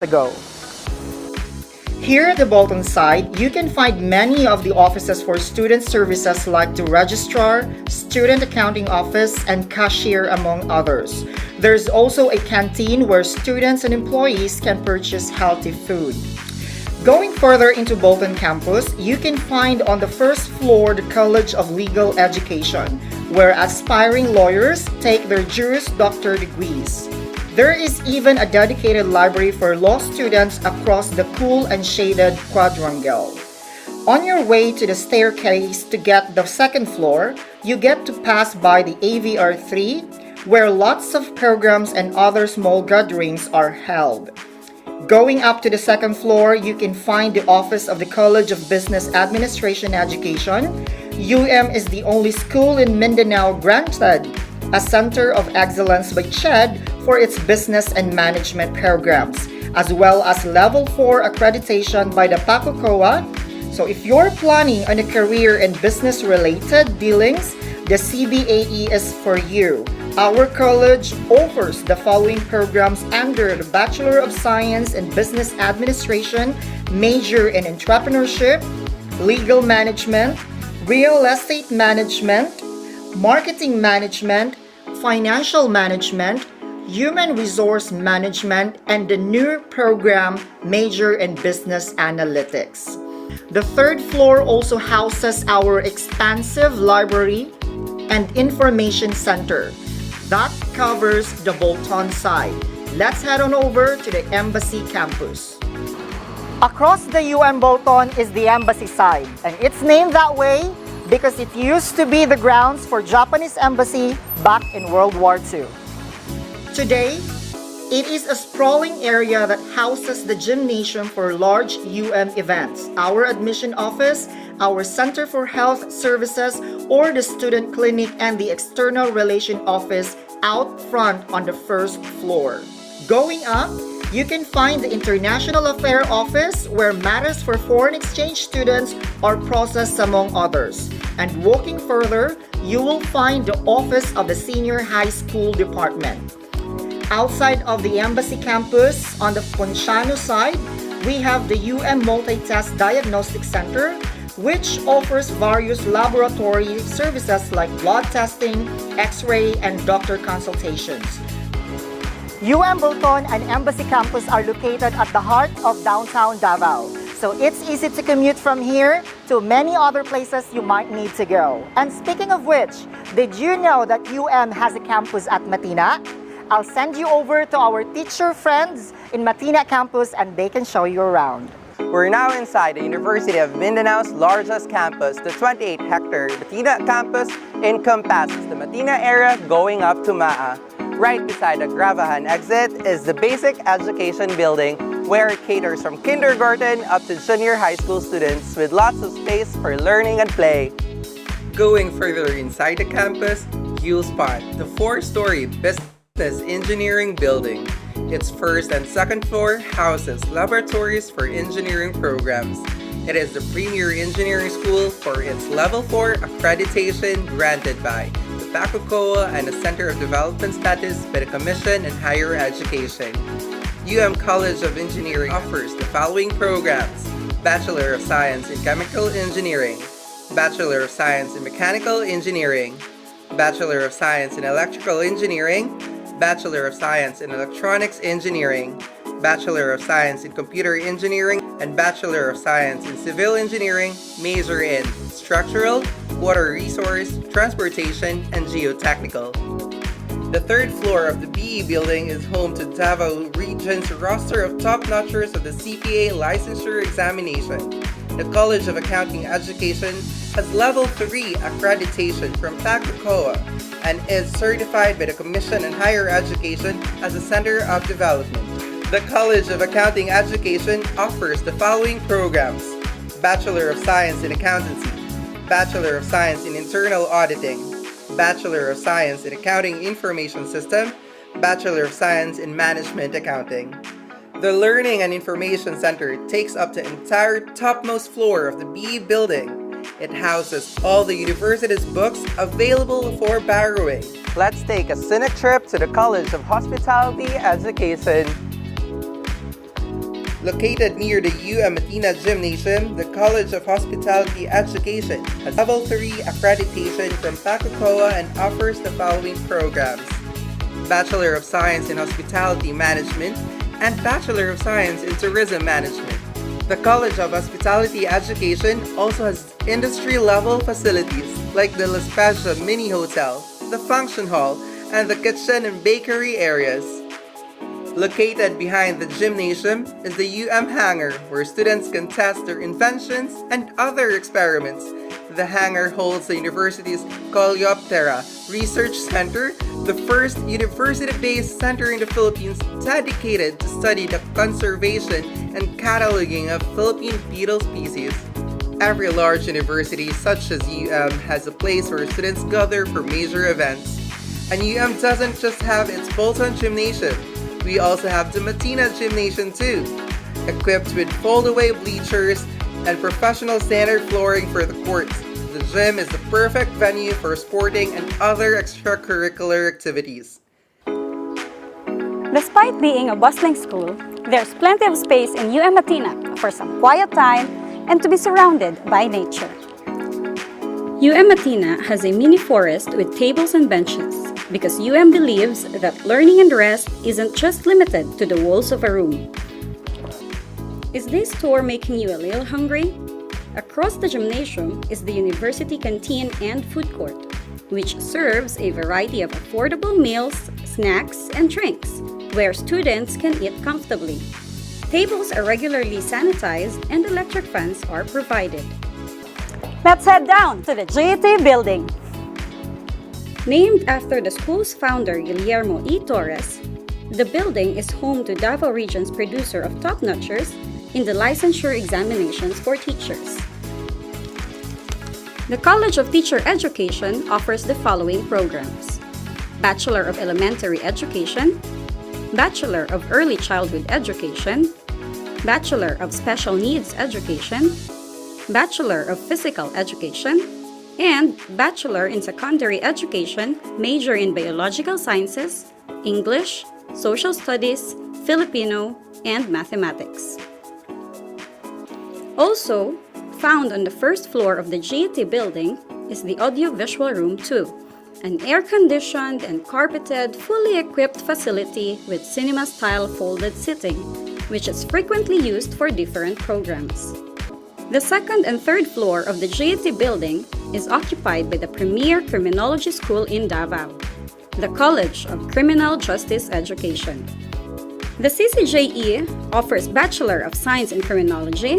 ago. Here at the Bolton site, you can find many of the offices for student services like the registrar, student accounting office, and cashier, among others. There's also a canteen where students and employees can purchase healthy food. Going further into Bolton campus, you can find on the first floor the College of Legal Education, where aspiring lawyers take their Juris Doctor degrees. There is even a dedicated library for law students across the cool and shaded quadrangle. On your way to the staircase to get the second floor, you get to pass by the AVR3, where lots of programs and other small gatherings are held. Going up to the second floor, you can find the office of the College of Business Administration Education. is the only school in Mindanao granted a Center of Excellence by CHED for its business and management programs, as well as Level 4 accreditation by the PACOCOA. So if you're planning on a career in business-related dealings, the CBAE is for you. Our college offers the following programs under the Bachelor of Science in Business Administration, major in entrepreneurship, legal management, real estate management, marketing management, financial management, human resource management, and the new program major in business analytics. The third floor also houses our expansive library and information center. That covers the Bolton side. Let's head on over to the Embassy campus. Across the Bolton is the Embassy side, and it's named that way because it used to be the grounds for Japanese embassy back in World War II. Today, it is a sprawling area that houses the gymnasium for large events, our admission office, our Center for Health Services, or the student clinic and the external relation office out front on the first floor. Going up, you can find the International Affairs Office where matters for foreign exchange students are processed, among others. And walking further, you will find the office of the Senior High School Department. Outside of the Embassy campus, on the Ponciano side, we have the Multi-Test Diagnostic Center, which offers various laboratory services like blood testing, X-ray, and doctor consultations. Bolton and Embassy campus are located at the heart of downtown Davao. So it's easy to commute from here to many other places you might need to go. And speaking of which, did you know that has a campus at Matina? I'll send you over to our teacher friends in Matina campus and they can show you around. We're now inside the University of Mindanao's largest campus. The 28-hectare Matina campus encompasses the Matina area going up to Maa. Right beside the Gravahan exit is the Basic Education Building, where it caters from kindergarten up to junior high school students with lots of space for learning and play. Going further inside the campus, you'll spot the 4-story Business Engineering Building. Its first and second floor houses laboratories for engineering programs. It is the premier engineering school for its Level 4 accreditation granted by the PACOCOA and the Center of Development Status by the Commission on Higher Education. College of Engineering offers the following programs: Bachelor of Science in Chemical Engineering, Bachelor of Science in Mechanical Engineering, Bachelor of Science in Electrical Engineering, Bachelor of Science in Electronics Engineering, Bachelor of Science in Computer Engineering, and Bachelor of Science in Civil Engineering, major in Structural, Water Resource, Transportation, and Geotechnical. The third floor of the BE building is home to Davao Region's roster of top-notchers of the CPA licensure examination. The College of Accounting Education has Level 3 accreditation from PACOCOA and is certified by the Commission on Higher Education as a Center of Development. The College of Accounting Education offers the following programs: Bachelor of Science in Accountancy, Bachelor of Science in Internal Auditing, Bachelor of Science in Accounting Information System, Bachelor of Science in Management Accounting. The Learning and Information Center takes up the entire topmost floor of the BE building. It houses all the university's books available for borrowing. Let's take a scenic trip to the College of Hospitality Education. Located near the Matina Gymnasium, the College of Hospitality Education has Level 3 accreditation from PACOCOA and offers the following programs: Bachelor of Science in Hospitality Management and Bachelor of Science in Tourism Management. The College of Hospitality Education also has industry-level facilities like the La Spezia Mini Hotel, the Function Hall, and the kitchen and bakery areas. Located behind the gymnasium is the hangar, where students can test their inventions and other experiments. The hangar holds the university's Coleoptera Research Center, the first university-based center in the Philippines dedicated to study the conservation and cataloging of Philippine beetle species. Every large university, such as has a place where students gather for major events. And doesn't just have its Bolton Gymnasium. We also have the Matina Gymnasium too, equipped with fold-away bleachers and professional standard flooring for the courts. The gym is the perfect venue for sporting and other extracurricular activities. Despite being a bustling school, there's plenty of space in Matina for some quiet time and to be surrounded by nature. Matina has a mini forest with tables and benches because believes that learning and rest isn't just limited to the walls of a room. Is this tour making you a little hungry? Across the gymnasium is the university canteen and food court, which serves a variety of affordable meals, snacks, and drinks, where students can eat comfortably. Tables are regularly sanitized and electric fans are provided. Let's head down to the Jta Building. Named after the school's founder, Guillermo E. Torres, the building is home to Davao Region's producer of top-notchers in the licensure examinations for teachers. The College of Teacher Education offers the following programs: Bachelor of Elementary Education, Bachelor of Early Childhood Education, Bachelor of Special Needs Education, Bachelor of Physical Education, and Bachelor in Secondary Education, major in Biological Sciences, English, Social Studies, Filipino, and Mathematics. Also, found on the first floor of the Jta Building is the Audio-Visual Room 2, an air-conditioned and carpeted, fully equipped facility with cinema-style folded seating, which is frequently used for different programs. The second and third floor of the Jta Building is occupied by the premier criminology school in Davao, the College of Criminal Justice Education. The CCJE offers Bachelor of Science in Criminology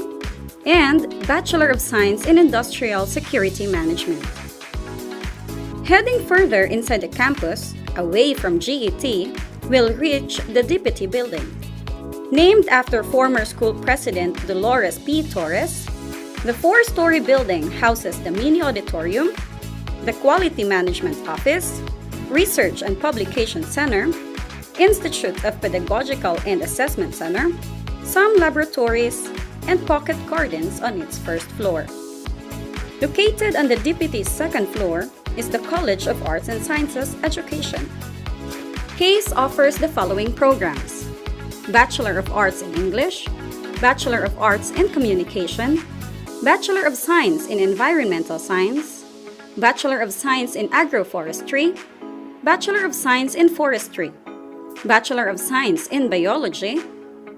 and Bachelor of Science in Industrial Security Management. Heading further inside the campus, away from GET, we'll reach the Deputy Building. Named after former school president Dolores P. Torres, the four-story building houses the mini auditorium, the Quality Management Office, Research and Publication Center, Institute of Pedagogical and Assessment Center, some laboratories, and pocket gardens on its first floor. Located on the Deputy's second floor is the College of Arts and Sciences Education. CASE offers the following programs: Bachelor of Arts in English, Bachelor of Arts in Communication, Bachelor of Science in Environmental Science, Bachelor of Science in Agroforestry, Bachelor of Science in Forestry, Bachelor of Science in Biology,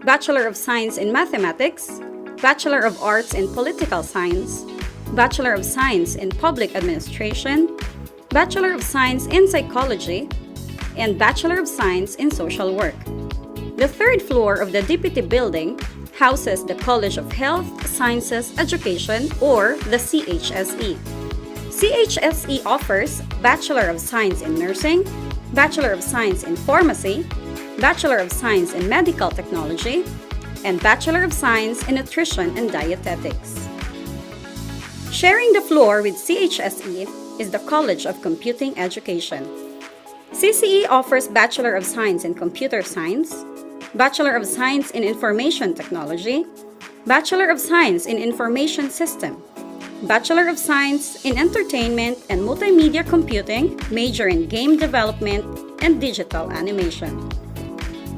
Bachelor of Science in Mathematics, Bachelor of Arts in Political Science, Bachelor of Science in Public Administration, Bachelor of Science in Psychology, and Bachelor of Science in Social Work. The third floor of the Deputy Building houses the College of Health Sciences Education, or the CHSE. CHSE offers Bachelor of Science in Nursing, Bachelor of Science in Pharmacy, Bachelor of Science in Medical Technology, and Bachelor of Science in Nutrition and Dietetics. Sharing the floor with CHSE is the College of Computing Education. CCE offers Bachelor of Science in Computer Science, Bachelor of Science in Information Technology, Bachelor of Science in Information System, Bachelor of Science in Entertainment and Multimedia Computing, major in Game Development and Digital Animation.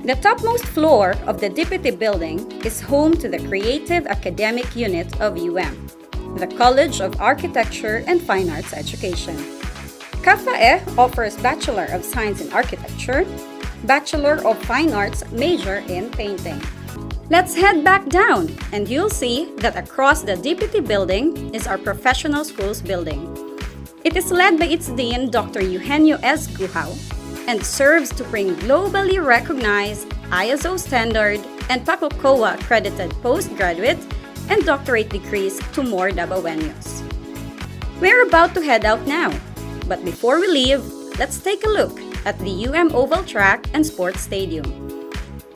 The topmost floor of the Deputy Building is home to the Creative Academic Unit of the College of Architecture and Fine Arts Education. CAFAE offers Bachelor of Science in Architecture, Bachelor of Fine Arts major in Painting. Let's head back down and you'll see that across the Deputy Building is our Professional Schools Building. It is led by its Dean, Dr. Eugenio S. Guhao, and serves to bring globally recognized ISO standard and PACOCOA accredited postgraduate and doctorate degrees to more Davaoenos. We're about to head out now, but before we leave, let's take a look at the Oval Track and Sports Stadium.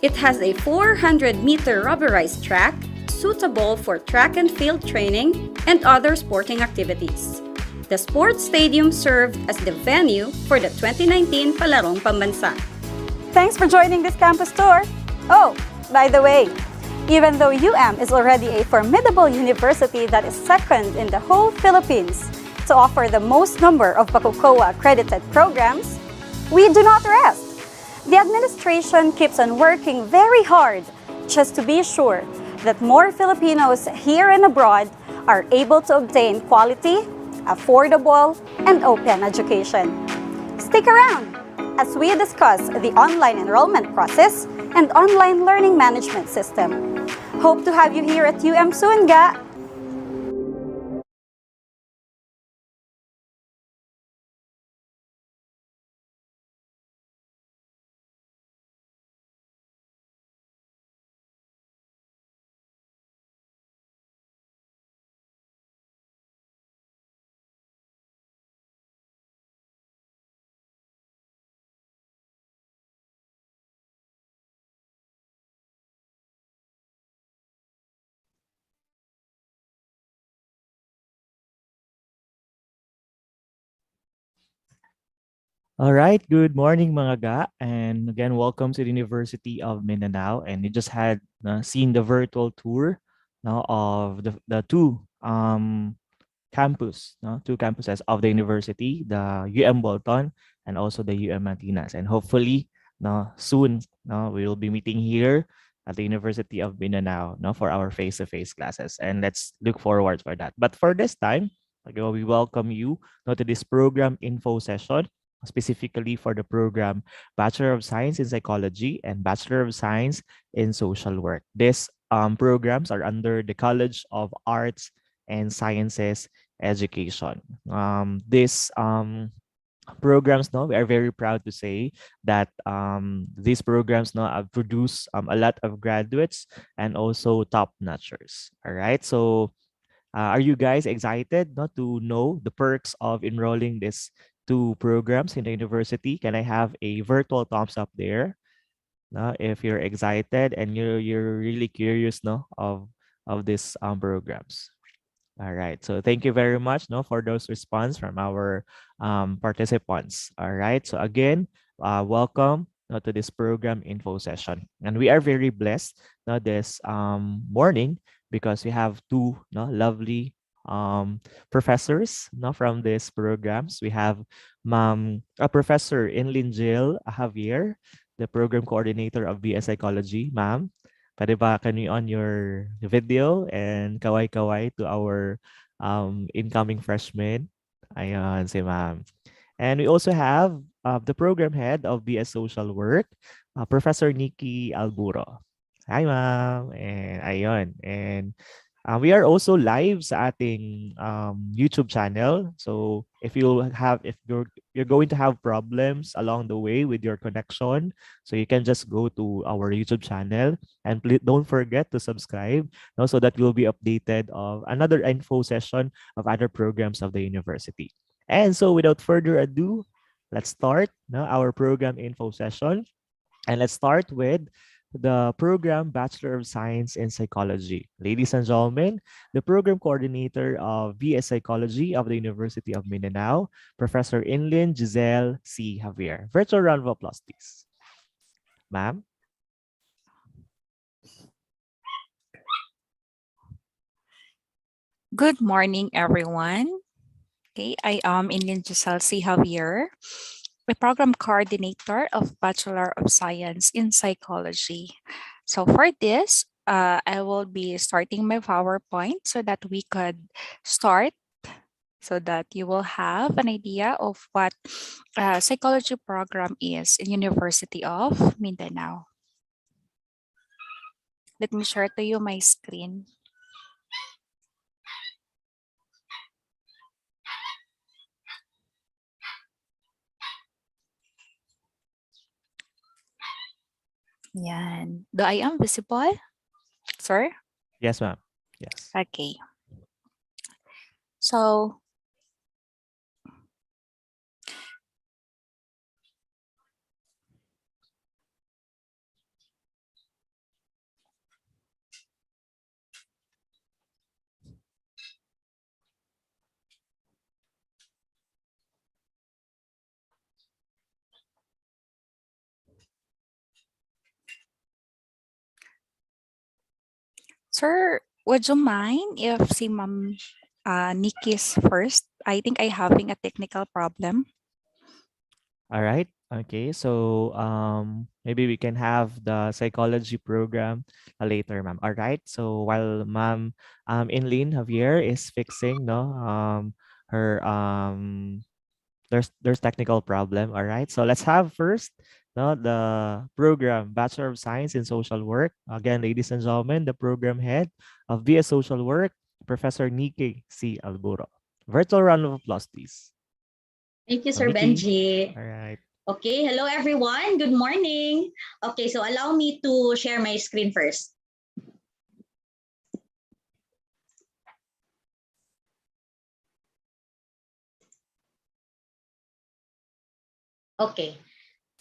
It has a 400-meter rubberized track suitable for track and field training and other sporting activities. The sports stadium served as the venue for the 2019 Palarong Pambansa. Thanks for joining this campus tour. Oh, by the way, even though is already a formidable university that is second in the whole Philippines to offer the most number of PACOCOA accredited programs, we do not rest. The administration keeps on working very hard just to be sure that more Filipinos here and abroad are able to obtain quality, affordable, and open education. Stick around as we discuss the online enrollment process and online learning management system. Hope to have you here at soon, ga! All right, good morning mga ga, and again, welcome to the University of Mindanao. And you just had seen the virtual tour now of the two campuses of the university, the Bolton and also the Mantinas. And hopefully, soon, we will be meeting here at the University of Mindanao, for our face-to-face classes. And let's look forward for that. But for this time, we welcome you to this program info session, specifically for the program Bachelor of Science in Psychology and Bachelor of Science in Social Work. These programs are under the College of Arts and Sciences Education. These programs, we are very proud to say that these programs have produced a lot of graduates and also top-notchers. All right, so are you guys excited to know the perks of enrolling these two programs in the university? Can I have a virtual thumbs up there? If you're excited and you're really curious of these programs. All right, so thank you very much for those response from our participants. All right, so again, welcome to this program info session, and we are very blessed this morning because we have two lovely professors from these programs. We have Professor Inlinjil Javier, the program coordinator of BS Psychology. Ma'am, pwede ba can you on your video and kaway-kaway to our incoming freshmen? Ayan, si ma'am. And we also have the program head of BS Social Work, Professor Nikki Alburo. Hi, ma'am. And ayun. And we are also live sa ating YouTube channel. So if you're going to have problems along the way with your connection, so you can just go to our YouTube channel and please don't forget to subscribe, so that you'll be updated of another info session of other programs of the university. And so without further ado, let's start our program info session. And let's start with the program Bachelor of Science in Psychology. Ladies and gentlemen, the program coordinator of BS Psychology of the University of Mindanao, Professor Inlin Giselle C. Javier. Virtual round of applause, please. Ma'am. Good morning, everyone. Okay, I am Inlin Giselle C. Javier, a program coordinator of Bachelor of Science in Psychology. So for this, I will be starting my PowerPoint so that we could start, so that you will have an idea of what psychology program is in University of Mindanao. Let me share to you my screen. Yan. Do I am visible, sir? Yes, ma'am. Yes. Okay. So, sir, would you mind if si Ma'am Nikki's first? I think I having a technical problem. All right. Okay. So maybe we can have the psychology program later, ma'am. All right. So while ma'am Inlin Javier is fixing her there's technical problem. All right. So let's have first the program Bachelor of Science in Social Work. Again, ladies and gentlemen, the program head of BS Social Work, Professor Nikki C. Alburo. Virtual round of applause, please. Thank you, So, Sir Nikki. Benji. All right. Okay, hello everyone. Good morning. Okay, so allow me to share my screen first. Okay.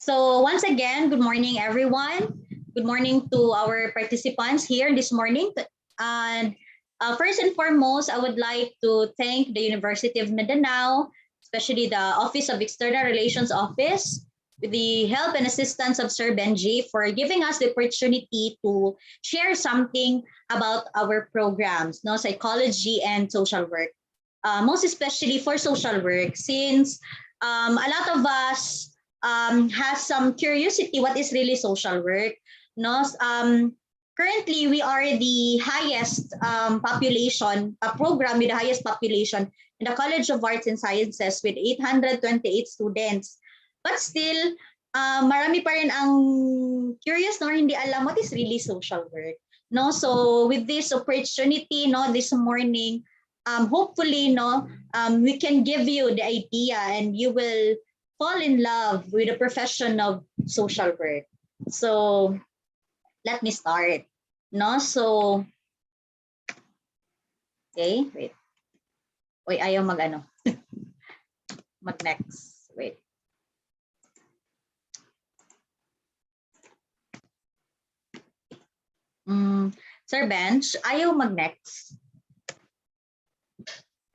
So once again, good morning everyone. Good morning to our participants here this morning. And first and foremost, I would like to thank the University of Mindanao, especially the Office of External Relations Office, with the help and assistance of Sir Benji, for giving us the opportunity to share something about our programs, psychology and social work. Most especially for social work, since a lot of us has some curiosity what is really social work. Currently, we are the highest population, a program with the highest population in the College of Arts and Sciences with 828 students. But still, marami pa rin ang curious or hindi alam what is really social work. So with this opportunity, this morning, hopefully, we can give you the idea and you will fall in love with the profession of social work. So let me start. So, okay, wait. Uy, ayaw mag-next. Wait. Sir Bench, ayaw mag-next.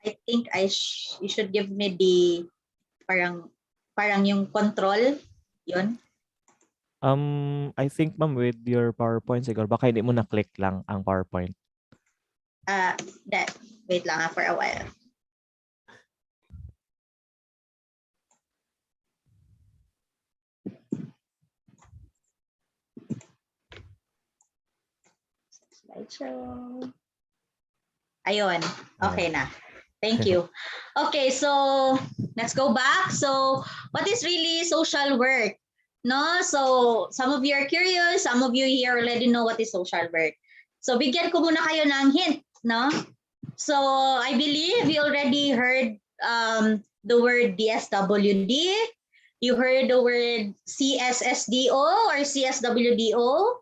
I think you should give me the parang yung control, yun. I think ma'am with your PowerPoint siguro baka hindi mo na-click lang ang PowerPoint. Wait lang for a while. Slideshow. Ayun, okay na. Thank you. Okay, so let's go back. So what is really social work? So some of you are curious, some of you here already know what is social work. So bigyan ko muna kayo ng hint, So I believe you already heard the word DSWD. You heard the word CSSDO or CSWDO.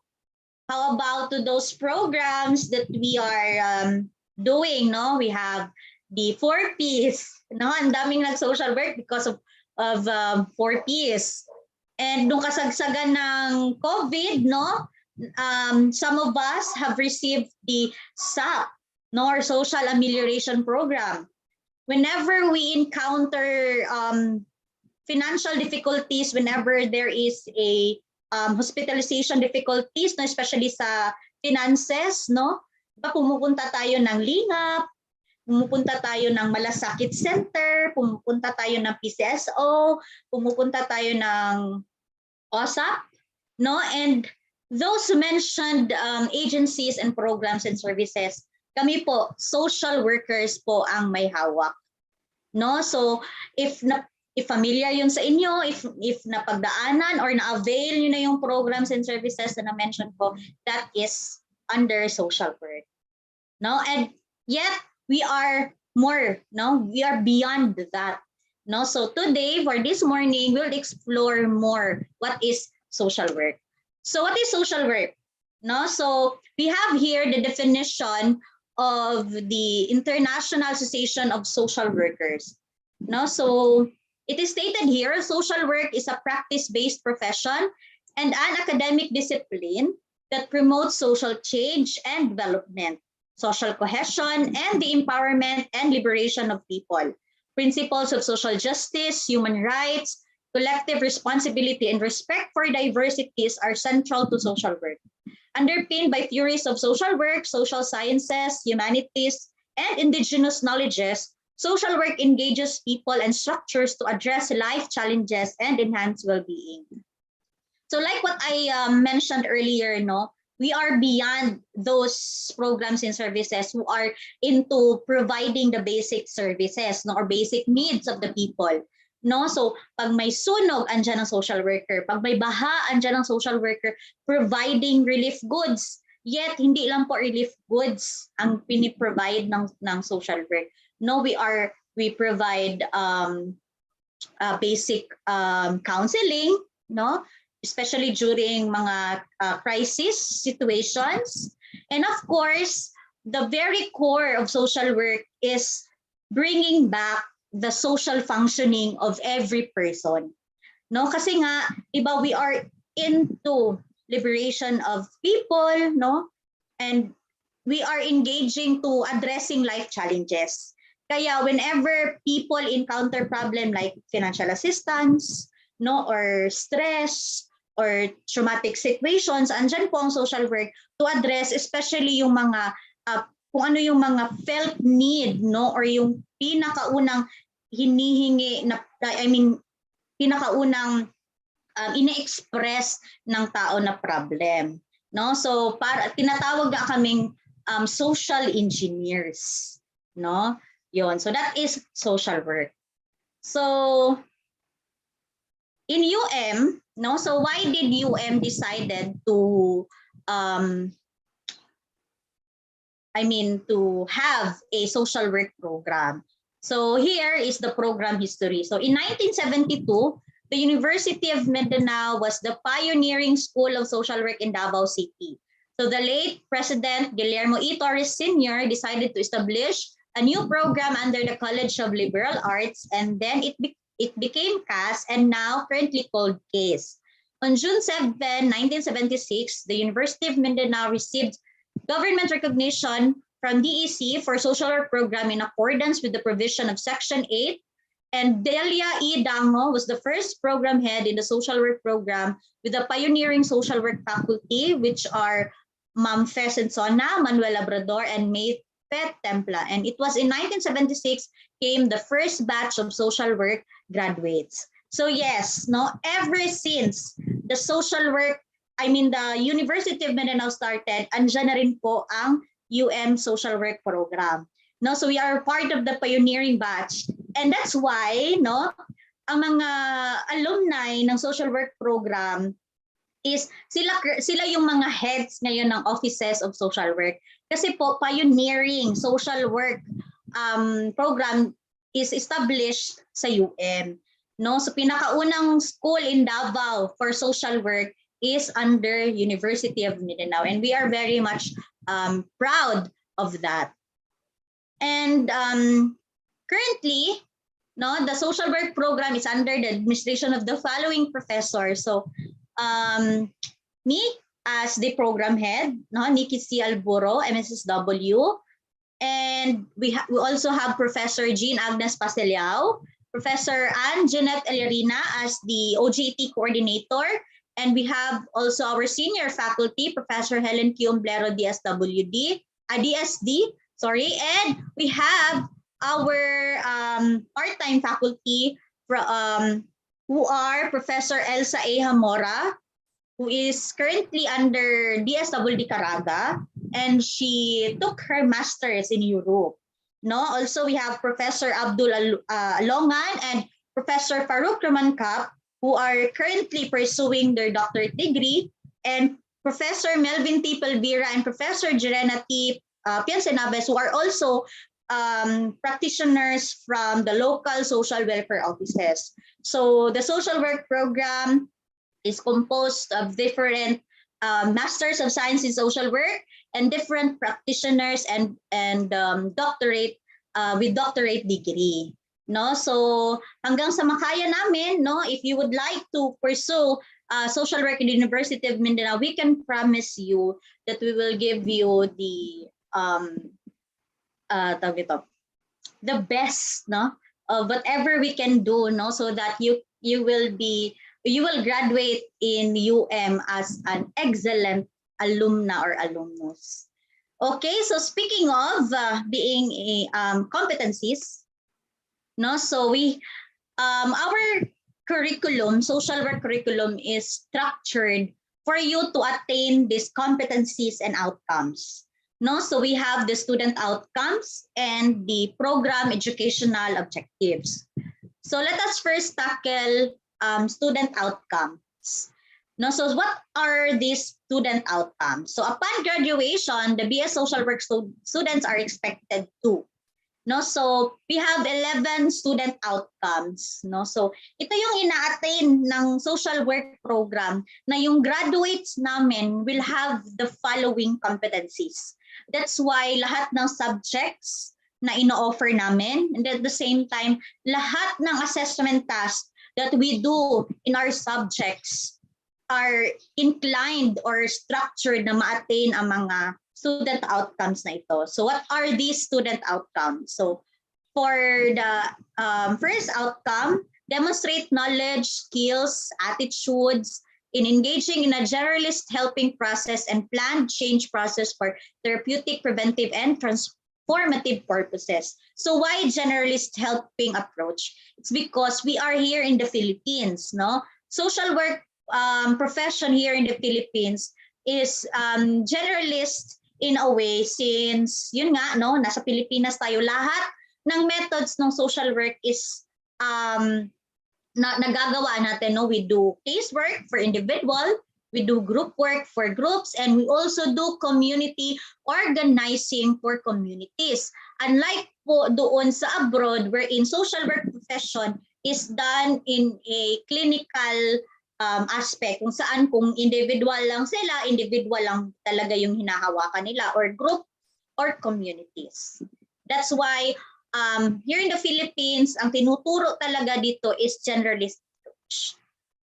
How about to those programs that we are doing? We have the 4Ps. Ang daming nag-social work because of 4Ps. And nung kasagsagan ng COVID, some of us have received the SAP, or Social Amelioration Program. Whenever we encounter financial difficulties, whenever there is a hospitalization difficulties, especially sa finances, pumupunta tayo ng lingap, pumupunta tayo ng Malasakit Center, pumupunta tayo ng PCSO, pumupunta tayo ng OSAP, no? And those mentioned agencies and programs and services, kami po, social workers po ang may hawak. No? So if familiar yun sa inyo, if napagdaanan or na-avail nyo na yung programs and services na na-mention ko, that is under social work. No? And yet we are more, no? We are beyond that. No? So today, for this morning, we'll explore more what is social work. So what is social work? No? So we have here the definition of the International Association of Social Workers. No? So it is stated here, social work is a practice-based profession and an academic discipline that promotes social change and development, social cohesion, and the empowerment and liberation of people. Principles of social justice, human rights, collective responsibility, and respect for diversities are central to social work. Underpinned by theories of social work, social sciences, humanities, and indigenous knowledges, social work engages people and structures to address life challenges and enhance well-being. So like what I mentioned earlier, no, we are beyond those programs and services who are into providing the basic services, no, or basic needs of the people. No? So pag may sunog, andyan ang social worker. Pag may baha, andyan ang social worker providing relief goods. Yet hindi lang po relief goods ang piniprovide ng social work. No, we provide basic counseling, no, especially during mga crisis situations. And of course, the very core of social work is bringing back the social functioning of every person. No, kasi nga, iba, we are into liberation of people, no, and we are engaging to addressing life challenges. Kaya whenever people encounter problem like financial assistance, no, or stress, or traumatic situations, andyan po ang social work to address especially yung mga kung ano yung mga felt need, no, or yung pinakaunang hinihingi na, pinakaunang ine-express ng tao na problem, no? So para tinatawag na kaming social engineers, no? Yon. So that is social work. So in UM, no? So why did UM decided to to have a social work program? So here is the program history. So in 1972, the University of Mindanao was the pioneering school of social work in Davao City. So the late President Guillermo E. Torres Sr. decided to establish a new program under the College of Liberal Arts, and then it became CAS and now currently called CASE. On June 7, 1976, the University of Mindanao received government recognition from DEC for social work program in accordance with the provision of Section 8, and Delia E. Dango was the first program head in the social work program with the pioneering social work faculty, which are Ma'am Fes Sona, Manuel Labrador, and May Pet Templa. And it was in 1976 came the first batch of social work graduates. So yes, no, ever since the social work, the University of Mindanao started, andyan na rin po ang UM social work program. No, so we are part of the pioneering batch, and that's why, no, ang mga alumni ng social work program is sila yung mga heads ngayon ng offices of social work. Kasi po pioneering social work program is established sa UM. No, so pinakaunang school in Davao for social work is under University of Mindanao, and we are very much proud of that. And currently, no, the social work program is under the administration of the following professors. So me as the program head, no, Nikki C. Alburo, MSSW, and we also have Professor Jean Agnes Paseliao, Professor Anne Jeanette Elerina as the OJT coordinator, and we have also our senior faculty, Professor Helen Q. Umblero, DSD, Sorry, and we have our part-time faculty who are Professor Elsa A. Hamora, who is currently under DSWD Caraga, and she took her master's in Europe. No, also we have Professor Abdul Alongan and Professor Farouk Ramankap, who are currently pursuing their doctorate degree, and Professor Melvin T. Palvira and Professor Jerena T. Piancenaves, who are also practitioners from the local social welfare offices. So the social work program is composed of different masters of science in social work and different practitioners and doctorate with doctorate degree. No, so hanggang sa makaya namin, no, if you would like to pursue social work in the University of Mindanao, we can promise you that we will give you the the best, no, of whatever we can do, no, so that you will graduate in UM as an excellent alumna or alumnus. Okay, so speaking of being competencies, no, so we our curriculum, social work curriculum, is structured for you to attain these competencies and outcomes. No, so we have the student outcomes and the program educational objectives. So let us first tackle student outcomes. No, so what are these student outcomes? So upon graduation, the BS Social Work students are expected to. No, so we have 11 student outcomes. No, so ito yung ina-attain ng social work program na yung graduates namin will have the following competencies. That's why lahat ng subjects na ino-offer namin, and at the same time, lahat ng assessment tasks that we do in our subjects are inclined or structured na ma-attain ang mga student outcomes na ito. So what are these student outcomes? So for the first outcome, demonstrate knowledge, skills, attitudes in engaging in a generalist helping process and planned change process for therapeutic, preventive, and transformative purposes. So why generalist helping approach? It's because we are here in the Philippines, no? Social work profession here in the Philippines is generalist in a way, since yun nga, no, nasa Pilipinas tayo, lahat ng methods ng social work is nagagawa natin, no? We do casework for individual, we do group work for groups, and we also do community organizing for communities. Unlike po doon sa abroad, wherein social work profession is done in a clinical aspect, kung saan kung individual lang sila, individual lang talaga yung hinahawakan nila, or group or communities. That's why here in the Philippines, ang tinuturo talaga dito is generalist approach,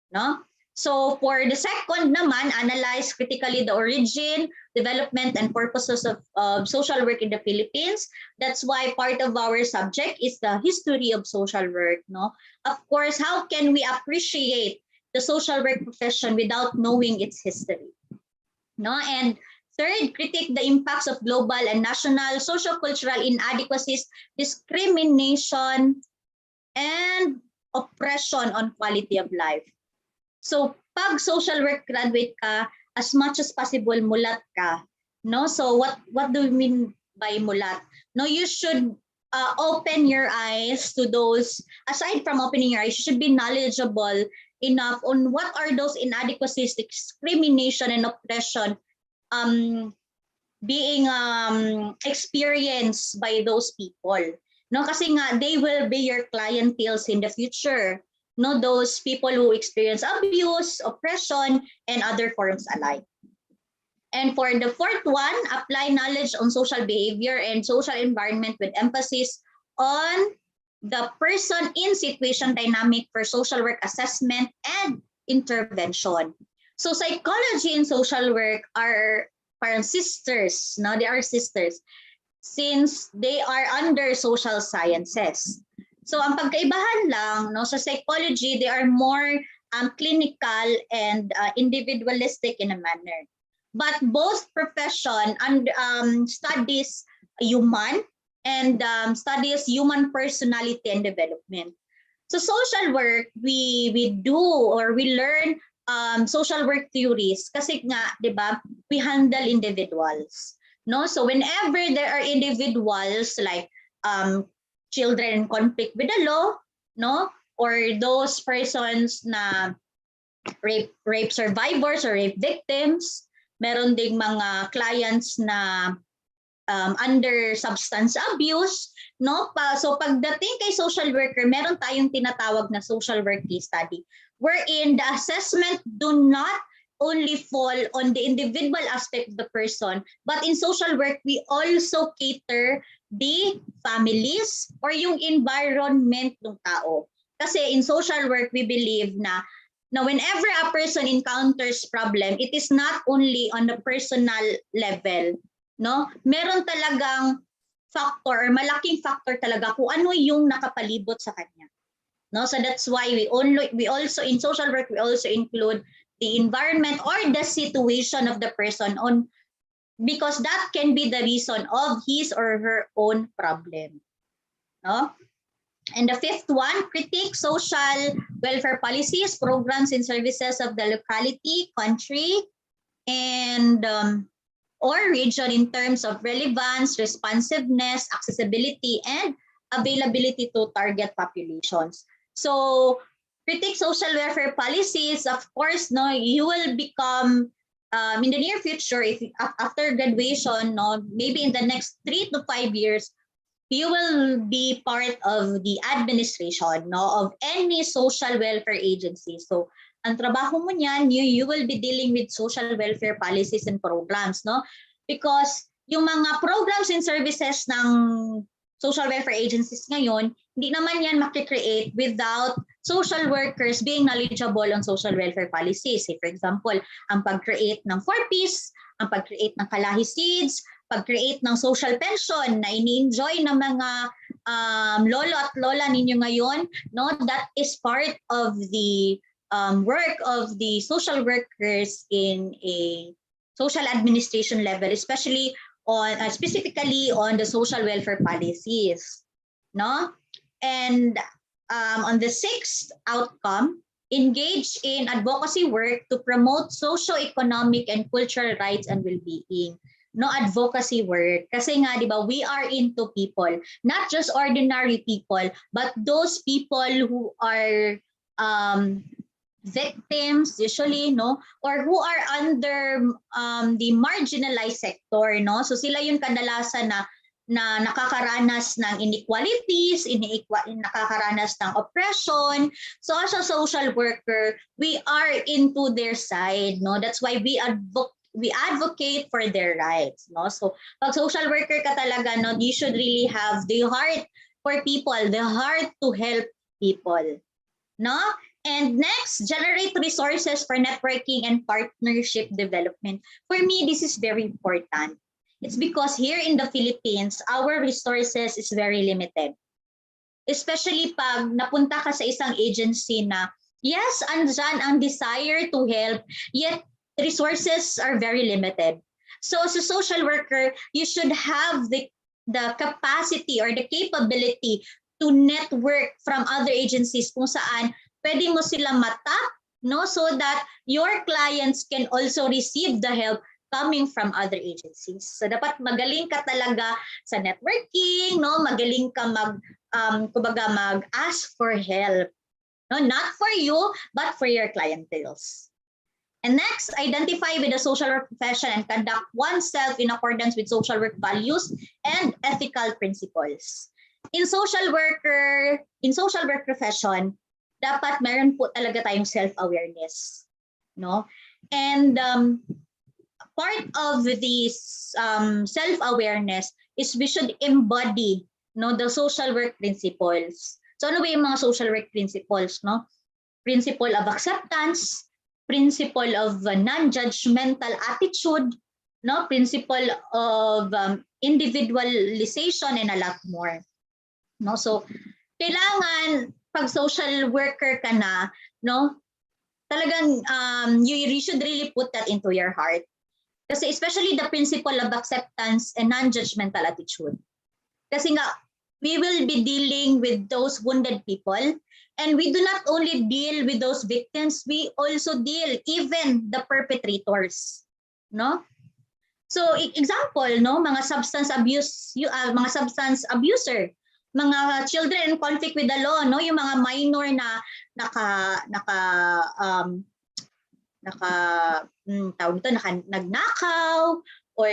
no? So for the second naman, analyze critically the origin, development, and purposes of social work in the Philippines. That's why part of our subject is the history of social work, no? Of course, how can we appreciate the social work profession without knowing its history, no? And third, critique the impacts of global and national socio-cultural inadequacies, discrimination, and oppression on quality of life. So pag social work graduate ka, as much as possible mulat ka, no? So what do we mean by mulat? No, you should open your eyes to those, aside from opening your eyes, you should be knowledgeable enough on what are those inadequacies, discrimination, and oppression being experienced by those people. No, kasi nga they will be your clienteles in the future. No, those people who experience abuse, oppression, and other forms alike. And for the fourth one, apply knowledge on social behavior and social environment with emphasis on the person in situation dynamic for social work assessment and intervention. So psychology and social work are parang sisters, no? They are sisters since they are under social sciences. So ang pagkaibahan lang, no, sa psychology, they are more clinical and individualistic in a manner. But both profession and studies human and studies human personality and development. So social work, we do or we learn social work theories kasi nga, di ba, we handle individuals. No? So whenever there are individuals like children in conflict with the law, no, or those persons na rape survivors or rape victims, meron ding mga clients na under substance abuse, no? So pagdating kay social worker, meron tayong tinatawag na social work case study wherein the assessment do not only fall on the individual aspect of the person, but in social work, we also cater the families or yung environment ng tao. Kasi in social work, we believe na whenever a person encounters problem, it is not only on the personal level, no? Meron talagang factor or malaking factor talaga kung ano yung nakapalibot sa kanya. No, so that's why we also in social work we also include the environment or the situation of the person on, because that can be the reason of his or her own problem. No? And the fifth one, critique social welfare policies, programs and services of the locality, country, and or region in terms of relevance, responsiveness, accessibility, and availability to target populations. So critique social welfare policies, of course, no, you will become in the near future, if after graduation, no, maybe in the next 3 to 5 years, you will be part of the administration, no, of any social welfare agency. So ang trabaho mo niyan, you will be dealing with social welfare policies and programs, no, because yung mga programs and services ng social welfare agencies ngayon, hindi naman yan makikreate without social workers being knowledgeable on social welfare policies. Say, for example, ang pag-create ng 4Ps, ang pag-create ng Kalahi Seeds, pag-create ng social pension na ini-enjoy ng mga lolo at lola ninyo ngayon, no, that is part of the work of the social workers in a social administration level, especially on specifically on the social welfare policies, no? And on the sixth outcome, engage in advocacy work to promote socio-economic and cultural rights and well-being. No, advocacy work. Kasi nga, di ba, we are into people, not just ordinary people, but those people who are victims usually, no, or who are under the marginalized sector, no. So sila yung kadalasan na nakakaranas ng inequalities, nakakaranas ng oppression. So as a social worker, we are into their side, no. That's why we advocate for their rights, no. So pag social worker ka talaga, no, you should really have the heart for people, the heart to help people, no. And next, generate resources for networking and partnership development. For me, this is very important. It's because here in the Philippines, our resources is very limited. Especially pag napunta ka sa isang agency na, yes, andyan ang desire to help, yet resources are very limited. So as a social worker, you should have the capacity or the capability to network from other agencies kung saan pwede mo sila matap, no, so that your clients can also receive the help coming from other agencies. So dapat magaling ka talaga sa networking, no, magaling ka mag-ask for help, no, not for you but for your clienteles. And next, identify with the social work profession and conduct oneself in accordance with social work values and ethical principles. In social work profession, dapat meron po talaga tayong self-awareness, no? And part of this self-awareness is we should embody, no, the social work principles. So ano ba yung mga social work principles, no? Principle of acceptance, principle of non-judgmental attitude, no? Principle of individualization and a lot more, no? So kailangan pag social worker ka na, no, talagang you should really put that into your heart. Kasi especially the principle of acceptance and non-judgmental attitude. Kasi nga, we will be dealing with those wounded people, and we do not only deal with those victims, we also deal even the perpetrators, no? So example, no, mga substance abuse, mga substance abuser, mga children in conflict with the law, no, yung mga minor na nagnakaw or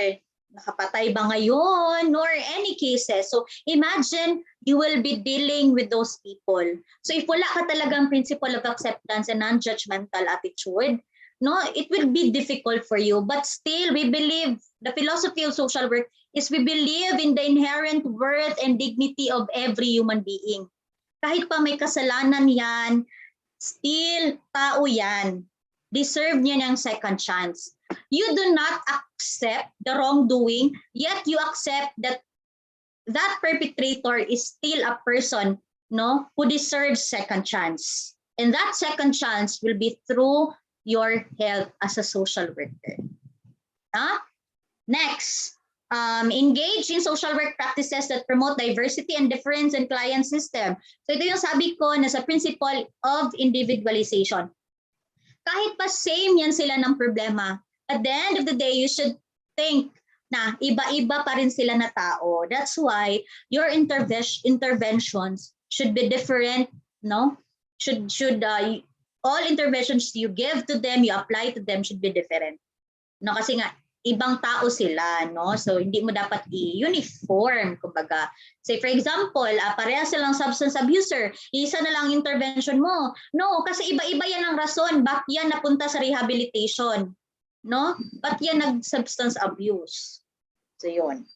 nakapatay ba ngayon or any cases. So imagine you will be dealing with those people. So if wala ka talagang principle of acceptance and non-judgmental attitude, no, it will be difficult for you. But still, we believe the philosophy of social work is we believe in the inherent worth and dignity of every human being. Kahit pa may kasalanan yan, still tao yan. Deserve niya ng second chance. You do not accept the wrongdoing, yet you accept that that perpetrator is still a person, no, who deserves second chance. And that second chance will be through your help as a social worker. Next, engage in social work practices that promote diversity and difference in client system. So ito yung sabi ko na sa principle of individualization. Kahit pa same yan sila ng problema, at the end of the day, you should think na iba-iba pa rin sila na tao. That's why your interventions should be different, no? All interventions you give to them, you apply to them should be different. No, kasi nga ibang tao sila, no? So hindi mo dapat i-uniform, kumbaga. Say for example, parehas silang substance abuser, isa na lang intervention mo. No, kasi iba-iba yan ang rason bakit yan napunta sa rehabilitation. No? Ba't yan nag-substance abuse? So yun.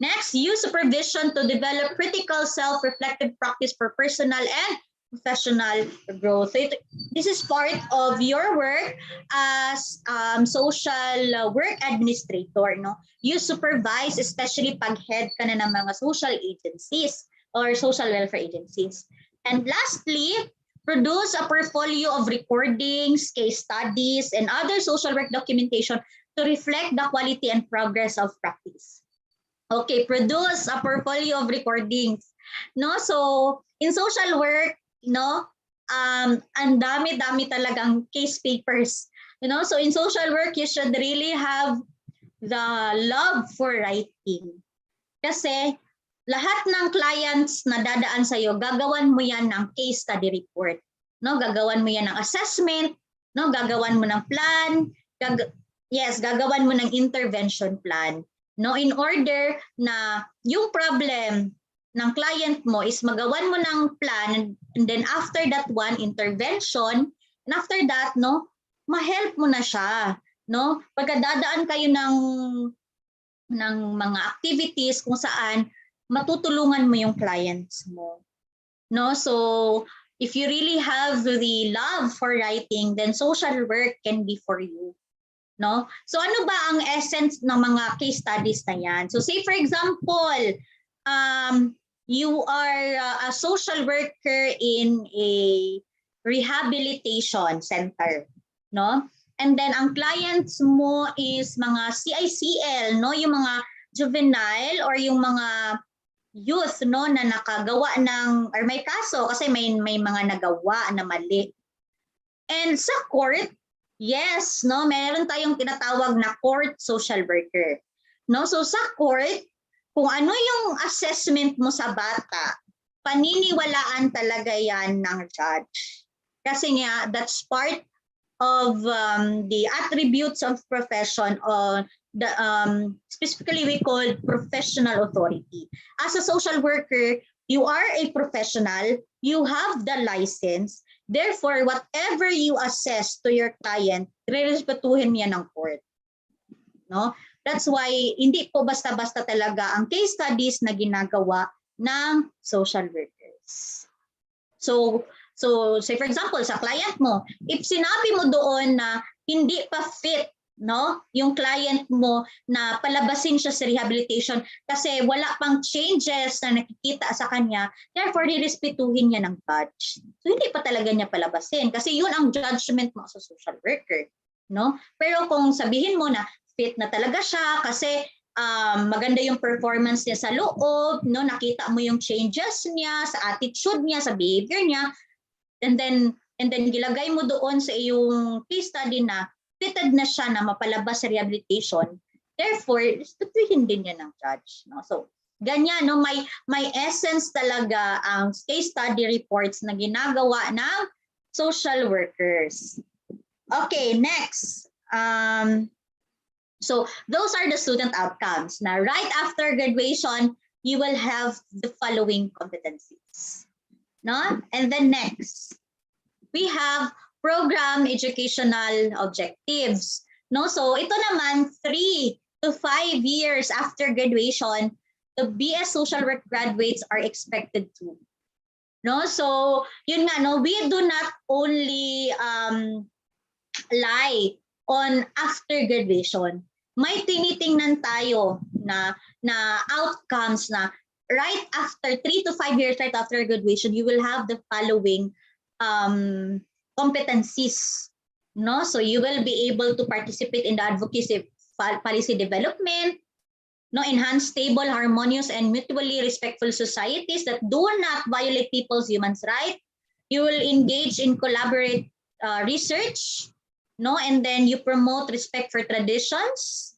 Next, use supervision to develop critical self-reflective practice for personal and professional growth. So this is part of your work as social work administrator. No? You supervise, especially pag head ka na ng mga social agencies or social welfare agencies. And lastly, produce a portfolio of recordings, case studies, and other social work documentation to reflect the quality and progress of practice. Okay, produce a portfolio of recordings. No, so in social work, no, ang dami-dami talagang case papers. You know, so in social work, you should really have the love for writing. Kasi lahat ng clients na dadaan sa'yo, gagawan mo yan ng case study report. No? Gagawan mo yan ng assessment, no? Gagawan mo ng plan, gagawan mo ng intervention plan. No? In order na yung problem ng client mo is magawan mo ng plan, and then after that one, intervention, and after that, no, ma-help mo na siya. No? Pagkadadaan kayo ng mga activities kung saan matutulungan mo yung clients mo. No? So, if you really have the love for writing, then social work can be for you. No? So, ano ba ang essence ng mga case studies na yan? So, say for example, you are a social worker in a rehabilitation center. No? And then, ang clients mo is mga CICL, no? Yung mga juvenile or yung mga youth, no, na nakagawa ng or may kaso kasi may mga nagawa na mali. And sa court, yes, no, meron tayong tinatawag na court social worker. No, so sa court, kung ano yung assessment mo sa bata, paniniwalaan talaga yan ng judge. Kasi nga that's part of the attributes of profession or specifically we call professional authority. As a social worker, you are a professional, you have the license, therefore whatever you assess to your client, rerespetuhin niya ng court. No? That's why hindi po basta-basta talaga ang case studies na ginagawa ng social workers. So say for example, sa client mo, if sinabi mo doon na hindi pa fit, no, yung client mo na palabasin siya sa rehabilitation kasi wala pang changes na nakikita sa kanya, therefore nirespetuhin niya ng judge. So hindi pa talaga niya palabasin kasi yun ang judgment mo sa social worker, no? Pero kung sabihin mo na fit na talaga siya kasi maganda yung performance niya sa loob, no? Nakita mo yung changes niya sa attitude niya, sa behavior niya. And then gilagay mo doon sa iyong case study na fitted na siya na mapalabas sa rehabilitation. Therefore, tutuhin din niya ng judge, no? So, ganyan, no? May essence talaga ang case study reports na ginagawa ng social workers. Okay, next. So those are the student outcomes. Now, right after graduation, you will have the following competencies. No? And then next, we have program educational objectives. No? So ito naman, 3 to 5 years after graduation, the BS social work graduates are expected to. No? So yun nga, no? We do not only lie on after graduation. May tinitingnan tayo na outcomes na right after 3 to 5 years right after graduation, you will have the following competencies. No? So you will be able to participate in the advocacy policy development, no? Enhance stable, harmonious, and mutually respectful societies that do not violate people's human rights. You will engage in collaborate research, no? And then you promote respect for traditions.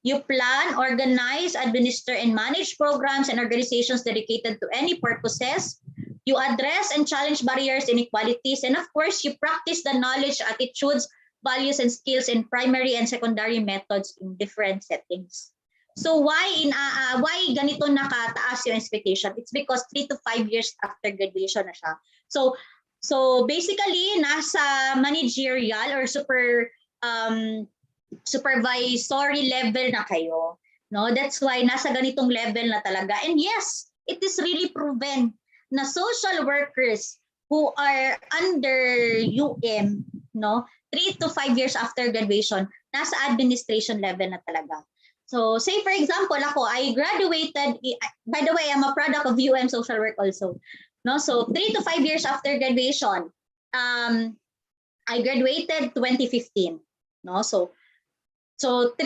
You plan, organize, administer, and manage programs and organizations dedicated to any purposes. You address and challenge barriers, inequalities, and of course, you practice the knowledge, attitudes, values, and skills in primary and secondary methods in different settings. So why ganito nakataas yung expectation? It's because 3 to 5 years after graduation na siya. So basically, nasa managerial or supervisory level na kayo. No? That's why nasa ganitong level na talaga. And yes, it is really proven na social workers who are under UM, no, 3 to 5 years after graduation, nasa administration level na talaga. So say for example, ako, I graduated, by the way, I'm a product of UM social work also. No? So 3 to 5 years after graduation, I graduated 2015. No? So 3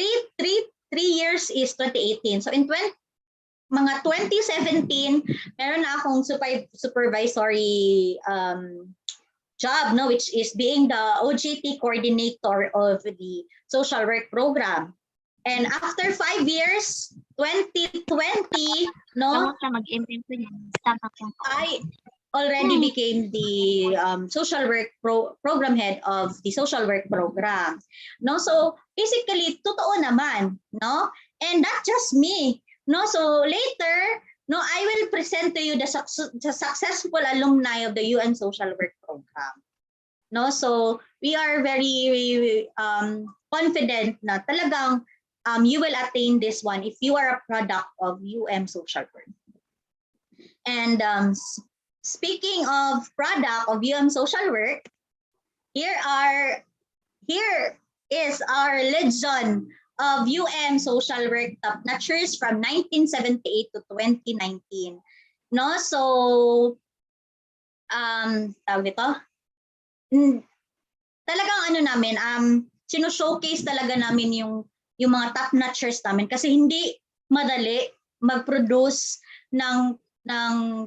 years is 2018. So in mga 2017, meron na akong supervisory job, no, which is being the OJT coordinator of the social work program. And after 5 years, 2020, no, I already became the social work program head of the social work program. No, so basically, totoo naman, no, and not just me, no. So later, no, I will present to you the successful alumni of the UN social work program. No, so we are very confident na talagang you will attain this one if you are a product of UM social work. And speaking of product of UM social work, here is our legend of UM social work top notchers from 1978 to 2019. No, so tawag ito. Talagang ano namin, sino-showcase talaga namin yung mga top notchers namin kasi hindi madali mag-produce ng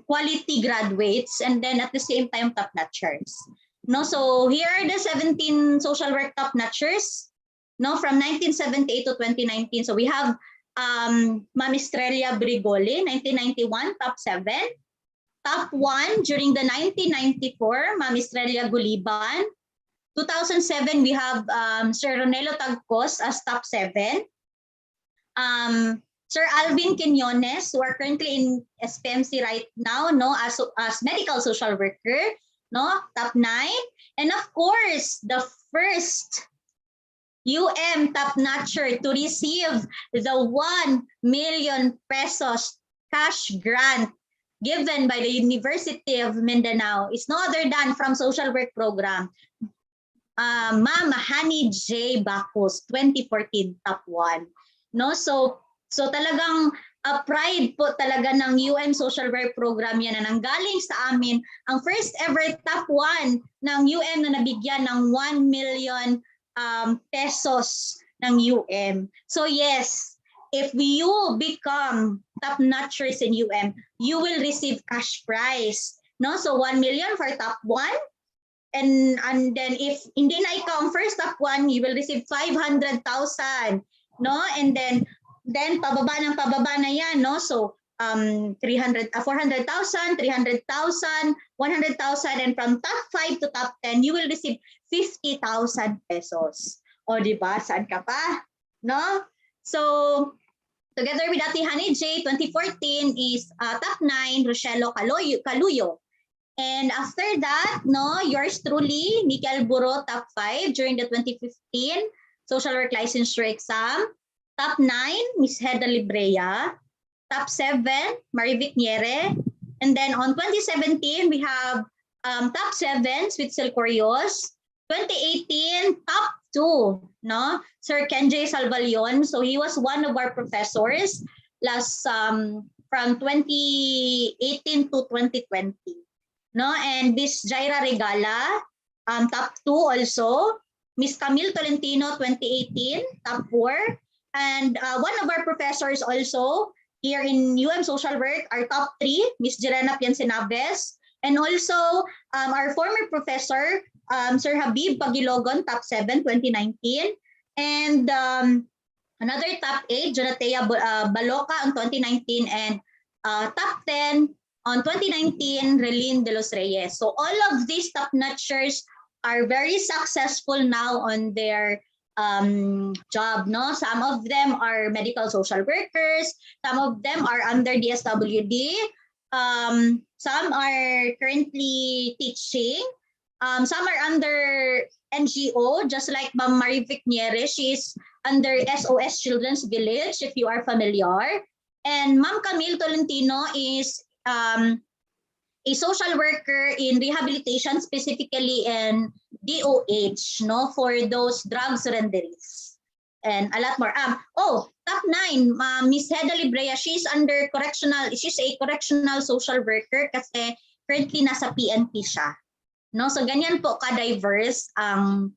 quality graduates and then at the same time top notchers. No, so here are the 17 social work top notchers, no, from 1978 to 2019. So we have Ma'am Estrella Brigoli, 1991, top 7. Top 1 during the 1994, Ma'am Estrella Guliban. 2007, we have Sir Ronelo Tagcos as top 7. Sir Alvin Quinones, who are currently in SPMC right now, no, as medical social worker, no, top 9. And of course, the first UM top notcher to receive the 1 million pesos cash grant given by the University of Mindanao is no other than from social work program. Ma'am Hani J. Bacos, 2014, top 1. No, so talagang pride po talaga ng UM social work program yan na nanggaling sa amin ang first ever top 1 ng UM na nabigyan ng 1 million pesos ng UM. So yes, if you become top-notchers in UM, you will receive cash prize. No? So 1 million for top 1. And then if hindi na ikaw ang first top 1, you will receive 500,000. No? And then pababa na yan. No? So 400,000, 300,000, 100,000, and from top 5 to top 10, you will receive 50,000 pesos. O diba? Saan ka pa? No? So, together with Ate Honey J, 2014 is top 9, Rochelo Caluyo. And after that, no, yours truly, Mikel Buro, top 5 during the 2015 social work licensure exam. Top 9, Miss Heda Librea. Top 7, Marivic Niere. And then on 2017, we have top 7, Switzel Corios. 2018, top 2, no? Sir Kenjay Salvalion. So he was one of our professors last from 2018 to 2020. No? And Miss Jaira Regala, top 2 also. Miss Camille Tolentino, 2018, top 4. And one of our professors also, here in UM Social Work, our top 3, Ms. Jirena Piancinabes, and also our former professor, Sir Habib Pagilogon, top 7, 2019, and another top 8, Jonatea Baloca on 2019, and top 10 on 2019, Relin de los Reyes. So all of these top-notchers are very successful now on their job, no? Some of them are medical social workers, some of them are under DSWD, some are currently teaching, some are under NGO, just like Ma'am Marivic Niere, she is under SOS Children's Village, if you are familiar. And Ma'am Camille Tolentino is a social worker in rehabilitation, specifically in DOH, no, for those drug surrenderies, and a lot more. Top 9, Miss Heda Librea, she's under correctional. She's a correctional social worker kasi currently nasa PNP siya, no. So ganyan po ka-diverse ang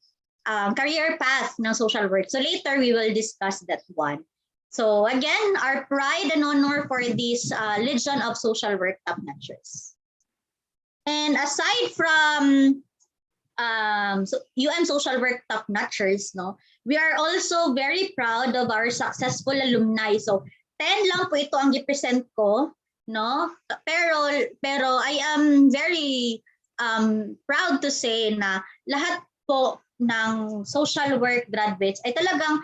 career path ng social work. So later we will discuss that one. So again, our pride and honor for this Legion of Social Work top-notchers. And aside from UM Social Work top-notchers, no, we are also very proud of our successful alumni. So 10 lang po ito ang i-present ko, no? Pero I am very proud to say na lahat po ng social work graduates ay talagang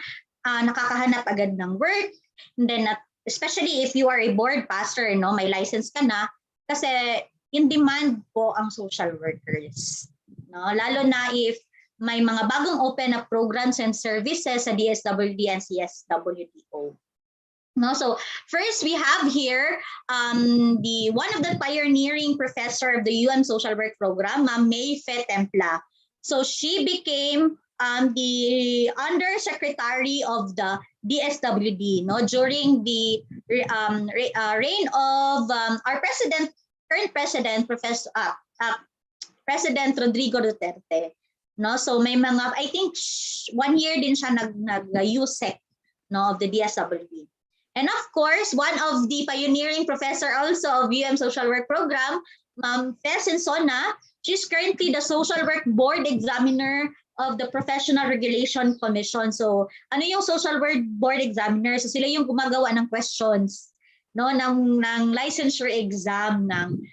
nakakahanap agad ng work. And then especially if you are a board pastor, no, may license ka na, kasi in demand po ang social workers, no? Lalo na if may mga bagong open up programs and services sa DSWD and CSWDO. No, so first we have here the one of the pioneering professor of the UM Social Work Program, Ma'am May Fe Templa. So she became the undersecretary of the DSWD, no, during the reign of our current president, President Rodrigo Duterte, no. So may mga, I think 1 year din siya nag-USEC, no, of the DSWD. And of course, one of the pioneering professor also of UM Social Work Program, Ma'am Fe Sensona, she's currently the Social Work Board Examiner of the Professional Regulation Commission. So ano yung Social Work Board Examiner? So sila yung gumagawa ng questions, no, ng licensure exam ng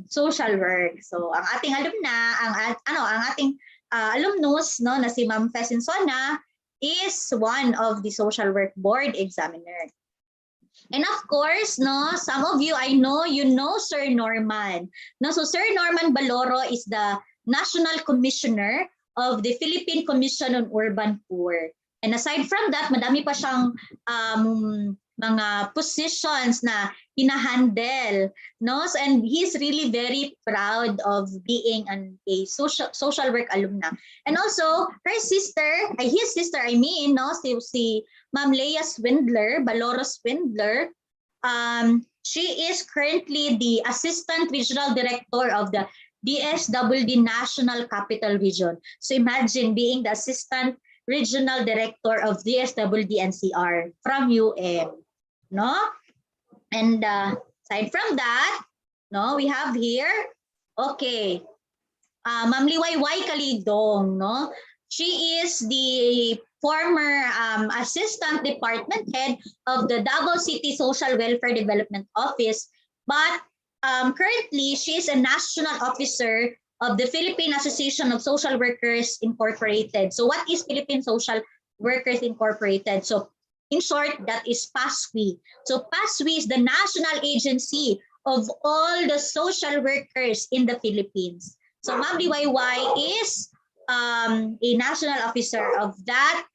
social work. So ang ating alumnus, no, na si Ma'am Fe Sensona is one of the Social Work Board Examiner. And of course, no, some of you, I know, you know Sir Norman. No, so Sir Norman Baloro is the National Commissioner of the Philippine Commission on Urban Poor. And aside from that, madami pa siyang mga positions na hinahandle, no? So, and he's really very proud of being a social work alumna. And also his sister, no, si Ma'am Leia Swindler, Baloro Swindler, she is currently the Assistant Regional Director of the DSWD National Capital Region. So imagine being the Assistant Regional Director of DSWD NCR from UM, no? And aside from that, no, we have here, okay, Ma'am Liwayway Kalidong, no? She is the former Assistant Department Head of the Davao City Social Welfare Development Office, but currently she is a National Officer of the Philippine Association of Social Workers Incorporated. So what is Philippine Social Workers Incorporated? So in short, that is PASWI. So PASWI is the national agency of all the social workers in the Philippines. So Ma'am Liwayway is a national officer of that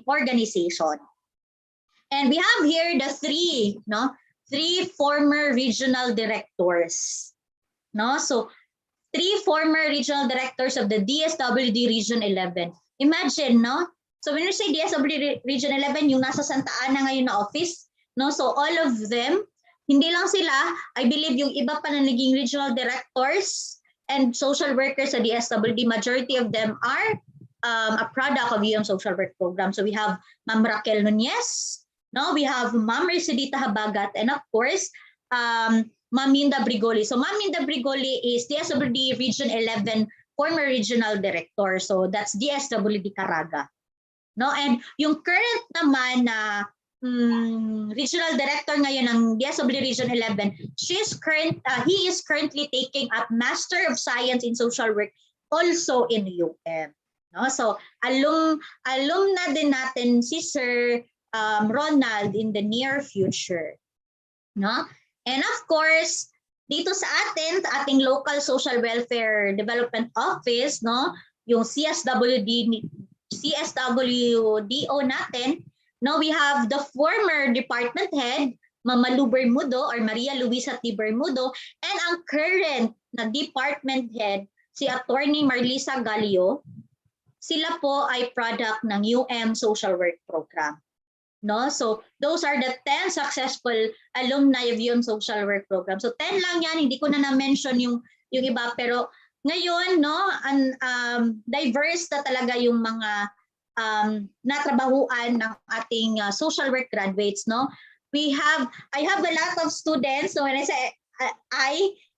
organization. And we have here the three former regional directors. No, so 3 former regional directors of the DSWD Region 11. Imagine, no? So when you say DSWD Region 11, yung nasa Santa Ana ngayon na office, no? So all of them, hindi lang sila, I believe yung iba pa na naging regional directors and social workers sa DSWD, majority of them are a product of UM Social Work Program. So we have Ma'am Raquel Nunez, no? We have Ma'am Mercedita Habagat, and of course, Ma'am Minda Brigoli. So Ma'am Minda Brigoli is DSWD Region 11 former regional director. So that's DSWD Caraga. No, and yung current naman na regional director ngayon ng DSWD Region 11, he is currently taking up Master of Science in Social Work also in UM. No, so alumna din natin si Sir Ronald in the near future. No? And of course, dito sa ating local social welfare development office, no, yung CSWDO natin, no, we have the former department head, Mama Lu Bermudo or Maria Luisa T. Bermudo, and ang current na department head, si Attorney Marlisa Galio. Sila po ay product ng UM Social Work Program. No? So those are the 10 successful alumni of UM Social Work Program. So 10 lang yan, hindi ko na na-mention yung iba, pero ngayon, no, diverse na talaga yung mga natrabahuan ng ating social work graduates, no? I have a lot of students, so when I say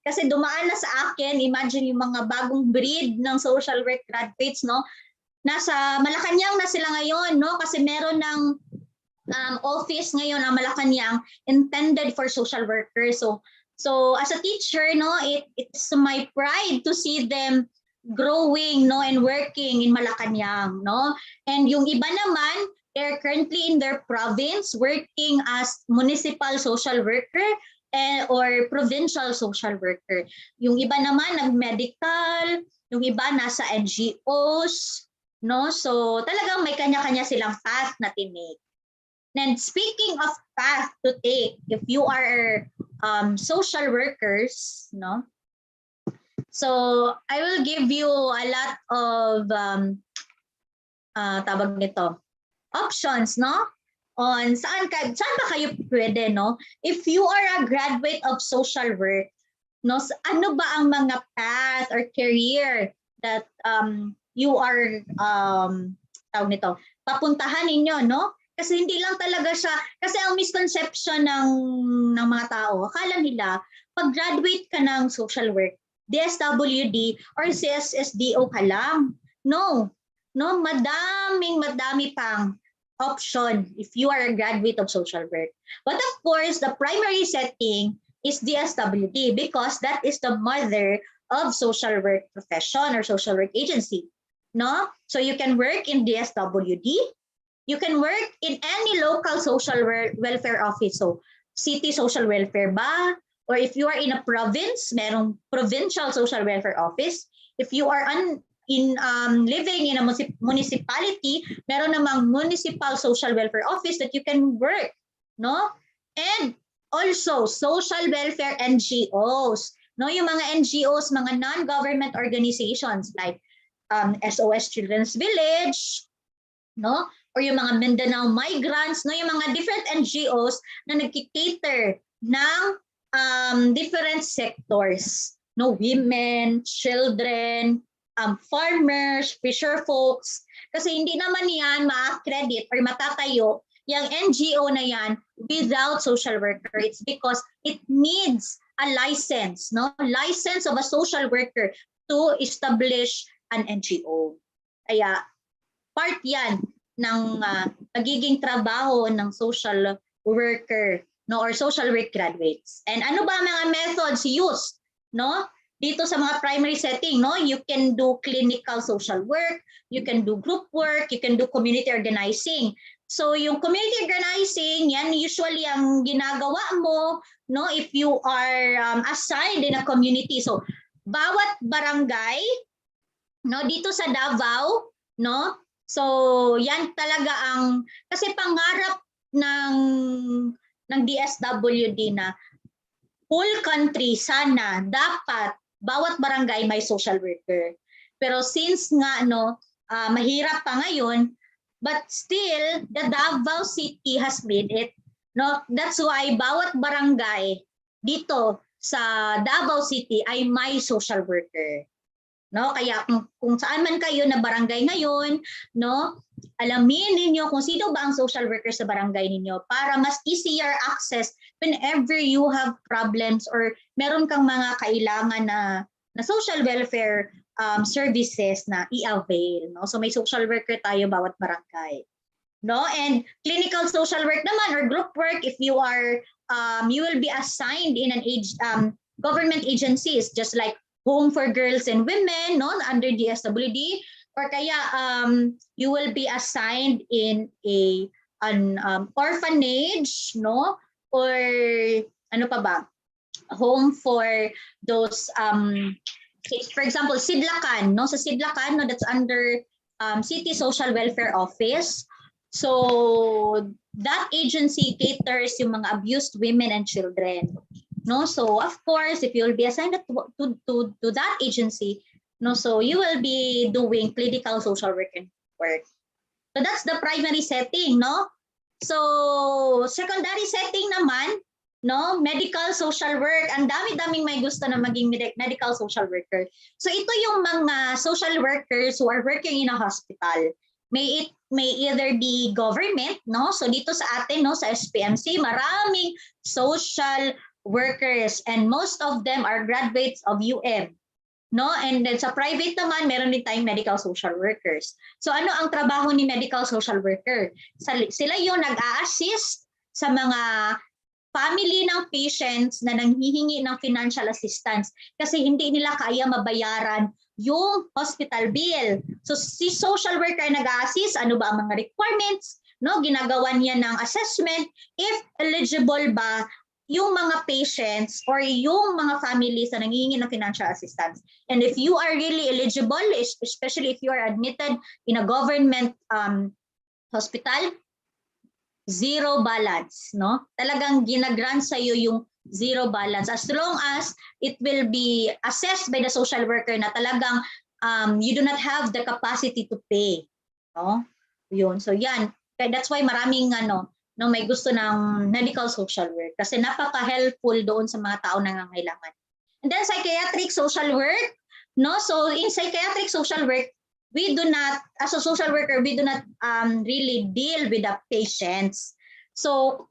kasi dumaan na sa akin, imagine yung mga bagong breed ng social work graduates, no? Nasa Malacanang na sila ngayon, no? Kasi meron ng office ngayon ang Malacanang intended for social workers. So as a teacher, no, it's my pride to see them growing, no, and working in Malacanang, no. And yung iba naman, they're currently in their province working as municipal social worker or provincial social worker. Yung iba naman nag-medical, yung iba nasa NGOs, no. So talagang may kanya-kanya silang path na tinake. And speaking of path to take, if you are social workers, no? So I will give you a lot of tawag nito, options, no? On saan ba kayo pwede, no? If you are a graduate of social work, no, ano ba ang mga path or career that you are tawag nito, papuntahan ninyo, no? Kasi hindi lang talaga siya, kasi ang misconception ng mga tao, akala nila, pag graduate ka ng social work, DSWD or CSSDO ka lang. No, madami pang option if you are a graduate of social work. But of course, the primary setting is DSWD because that is the mother of social work profession or social work agency. No? So you can work in DSWD. You can work in any local social welfare office. So, city social welfare ba? Or if you are in a province, merong provincial social welfare office. If you are living in a municipality, meron namang municipal social welfare office that you can work, no? And also social welfare NGOs, no? Yung mga NGOs, mga non-government organizations like SOS Children's Village, no? Or yung mga Mindanao Migrants, no, yung mga different NGOs na nagki-cater ng different sectors, no, women, children, farmers, fisher folks, kasi hindi naman yan ma-accredit or matatayo yung NGO na yan without social worker. It's because it needs a license, no? License of a social worker to establish an NGO. Kaya part yan ng pagiging trabaho ng social worker, no, or social work graduates. And ano ba mga methods used, no? Dito sa mga primary setting, no, you can do clinical social work, you can do group work, you can do community organizing. So yung community organizing, yan usually ang ginagawa mo, no, if you are assigned in a community. So bawat barangay, no, dito sa Davao, no, so yan talaga ang, kasi pangarap ng DSWD na whole country sana dapat bawat barangay may social worker. Pero since nga mahirap pa ngayon, but still the Davao City has made it, no? That's why bawat barangay dito sa Davao City ay may social worker. No, kaya kung saan man kayo na barangay ngayon, no, alamin ninyo kung sino ba ang social worker sa barangay ninyo para mas easier access whenever you have problems or meron kang mga kailangan na social welfare services na i-avail, no? So may social worker tayo bawat barangay. No? And clinical social work naman or group work, if you are you will be assigned in an government agencies just like Home for Girls and Women, no, under DSWD, or kaya you will be assigned in an orphanage, no, or ano pa ba, home for those for example Sidlakan, no, sa Sidlakan, no, that's under City Social Welfare Office. So that agency caters yung mga abused women and children. No, so of course, if you will be assigned to that agency, no, so you will be doing clinical social work. So that's the primary setting, no. So secondary setting naman, no, medical social work. Ang dami-daming may gusto na maging medical social worker. So ito yung mga social workers who are working in a hospital. May either be government, no. So dito sa atin, no, sa SPMC, maraming social workers and most of them are graduates of UM, no, and then sa private naman meron din tayong medical social workers. So ano ang trabaho ni medical social worker? Sila yung nag-a-assist sa mga family ng patients na nanghihingi ng financial assistance kasi hindi nila kaya mabayaran yung hospital bill. So si social worker nag-a-assist, ano ba ang mga requirements, no, ginagawa niya ng assessment if eligible ba yung mga patients or yung mga families na nanghihingi ng financial assistance. And if you are really eligible, especially if you are admitted in a government hospital, zero balance, no? Talagang ginagrant sa iyo yung zero balance as long as it will be assessed by the social worker na talagang you do not have the capacity to pay, no? Yun. So yan. That's why maraming no, may gusto ng medical social work kasi napaka-helpful doon sa mga tao na nangangailangan. And then psychiatric social work, no? So in psychiatric social work, we do not, as a social worker, we do not really deal with the patients. So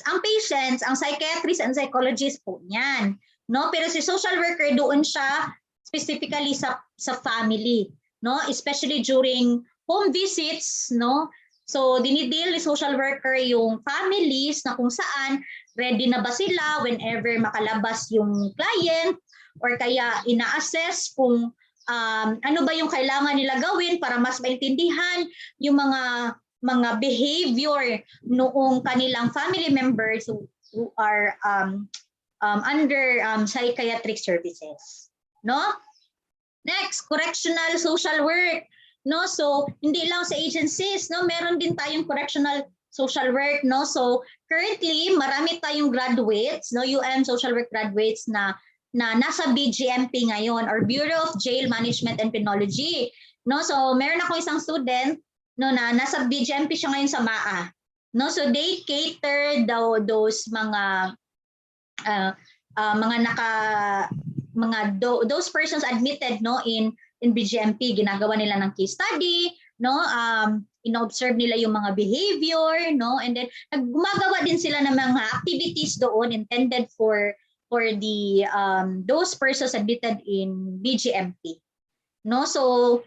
ang patients, ang psychiatrists and psychologists po niyan, no? Pero si social worker doon siya specifically sa family, no? Especially during home visits, no? So, dinideal ni social worker yung families na kung saan ready na ba sila whenever makalabas yung client or kaya ina-assess kung ano ba yung kailangan nila gawin para mas maintindihan yung mga behavior noong kanilang family members who are under psychiatric services. No? Next, correctional social work. No, so hindi lang sa agencies, no, meron din tayong correctional social work, no. So currently marami tayong graduates, no, UM social work graduates na nasa BGMP ngayon or Bureau of Jail Management and Penology, no. So meron ako isang student, no, na nasa BGMP siya ngayon sa MAA, no. So they cater those mga those persons admitted, no, in in BGMP, ginagawa nila ng case study, no? Ino-observe nila yung mga behavior, no? And then gumagawa din sila ng mga activities doon intended for the those persons admitted in BGMP, no? So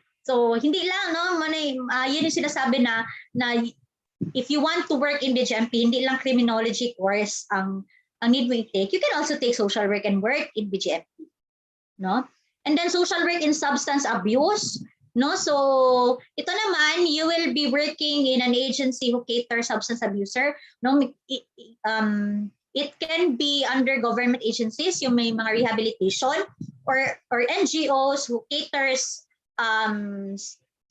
hindi lang, no? Yun yung sinasabi na if you want to work in BGMP, hindi lang criminology course ang need mo i-take. You can also take social work and work in BGMP, no? And then social work in substance abuse, no? So ito naman, you will be working in an agency who caters substance abuser, no? It can be under government agencies, yung may mga rehabilitation, or NGOs who caters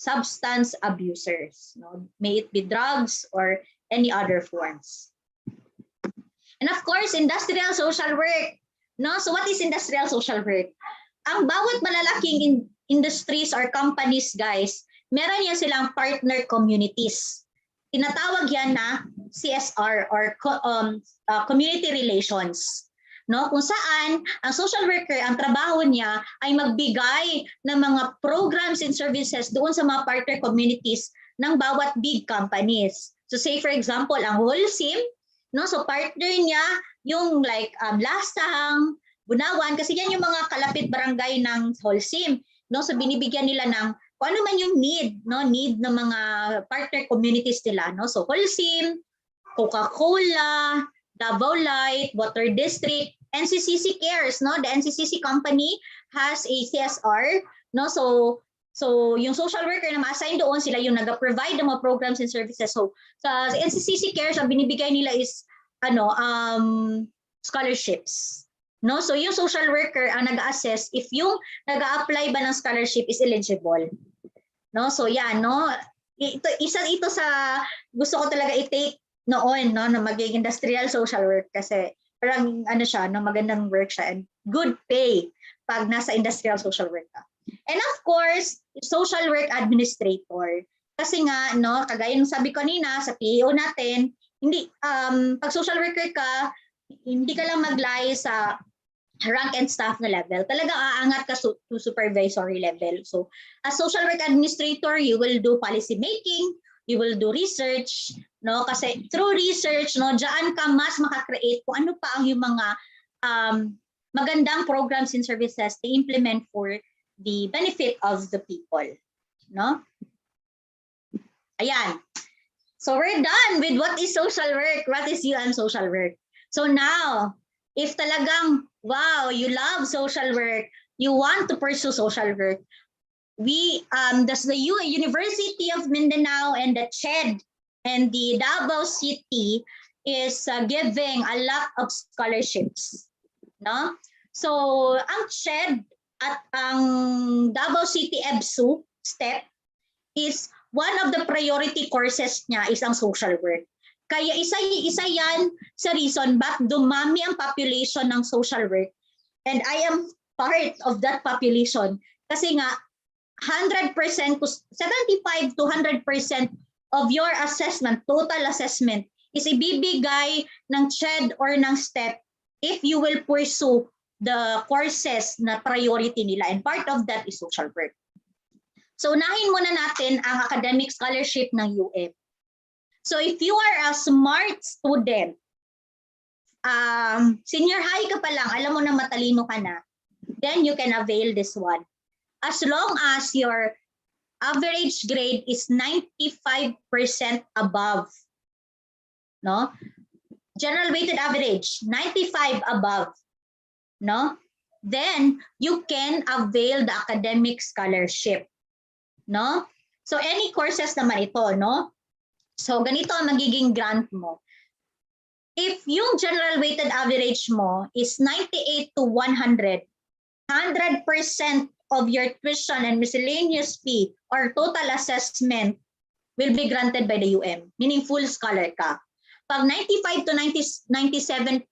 substance abusers, no? May it be drugs or any other forms. And of course, industrial social work, no? So what is industrial social work? Ang bawat malalaking industries or companies, guys, meron yan silang partner communities. Tinatawag yan na CSR or community relations, no? Kung saan ang social worker, ang trabaho niya ay magbigay ng mga programs and services doon sa mga partner communities ng bawat big companies. So say for example, ang Wholesome, no? So partner niya yung like Lasang, Bunawan, kasi yan yung mga kalapit barangay ng Wholesome, no? So binibigyan nila ng kung ano man yung need, no? Need ng mga partner communities nila, no? So Wholesome, Coca-Cola, Davao Light, Water District, NCCC Cares, no? The NCCC company has a CSR, no? So yung social worker na ma-assign doon, sila yung nag-provide ng mga programs and services. So sa NCCC Cares, ang binibigay nila is scholarships, no? So yung social worker ang nag-assess if yung nag-a-apply ba ng scholarship is eligible, no? So yan, no? Isa ito sa gusto ko talaga i-take noon, no, na magiging industrial social work, kasi parang siya, no, magandang work siya and good pay pag nasa industrial social work ka. And of course, social work administrator. Kasi nga, no, kagaya ng sabi ko kanina sa PEO natin, hindi pag social worker ka, hindi ka lang maglay sa rank and staff na level. Talaga aangat ka to supervisory level. So, as social work administrator, you will do policy making, you will do research, no? Kasi through research, no, diyan ka mas makakreate kung ano pa ang yung mga magandang programs and services to implement for the benefit of the people, no? Ayan. So we're done with what is social work, what is social work. So now, if talagang, wow, you love social work, you want to pursue social work, the University of Mindanao and the CHED and the Davao City is giving a lot of scholarships, no? So ang CHED at ang Davao City EBSU STEP is one of the priority courses niya is ang social work. Kaya isa yan sa reason bakit dumami ang population ng social work, and I am part of that population, kasi nga 100%, 75 to 100% of your assessment, total assessment, is ibibigay ng CHED or ng STEP if you will pursue the courses na priority nila, and part of that is social work. So unahin muna natin ang academic scholarship ng UM. So if you are a smart student, senior high ka pa lang, alam mo na matalino ka na, then you can avail this one. As long as your average grade is 95% above, no? General weighted average, 95 above, no? Then you can avail the academic scholarship, no? So any courses naman ito, no? So ganito ang magiging grant mo. If yung general weighted average mo is 98 to 100, 100% of your tuition and miscellaneous fee or total assessment will be granted by the UM, meaning full scholar ka. Pag 95 to 97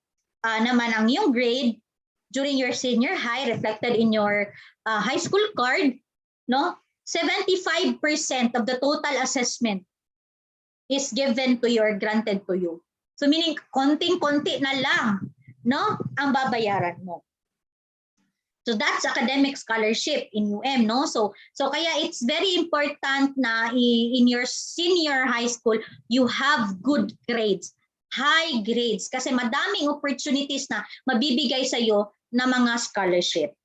naman ang yung grade during your senior high reflected in your high school card, no? 75% of the total assessment is given to your granted to you. So meaning konting-konti na lang, no, ang babayaran mo. So that's academic scholarship in no? So kaya it's very important na in your senior high school, you have good grades, high grades, kasi madaming opportunities na mabibigay sa'yo na mga scholarship.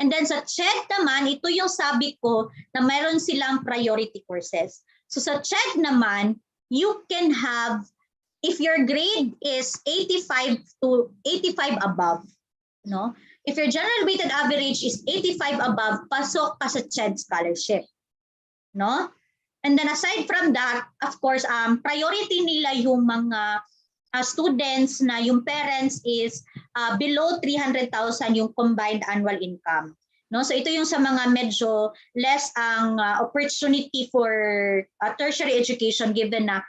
And then sa CHED naman, ito yung sabi ko na mayroon silang priority courses. So sa CHED naman, you can have, if your grade is 85 above, no? If your general weighted average is 85 above, pasok ka sa CHED scholarship, no? And then aside from that, of course, priority nila yung mga students na yung parents is below 300,000 yung combined annual income. No, so ito yung sa mga medyo less ang opportunity for tertiary education, given na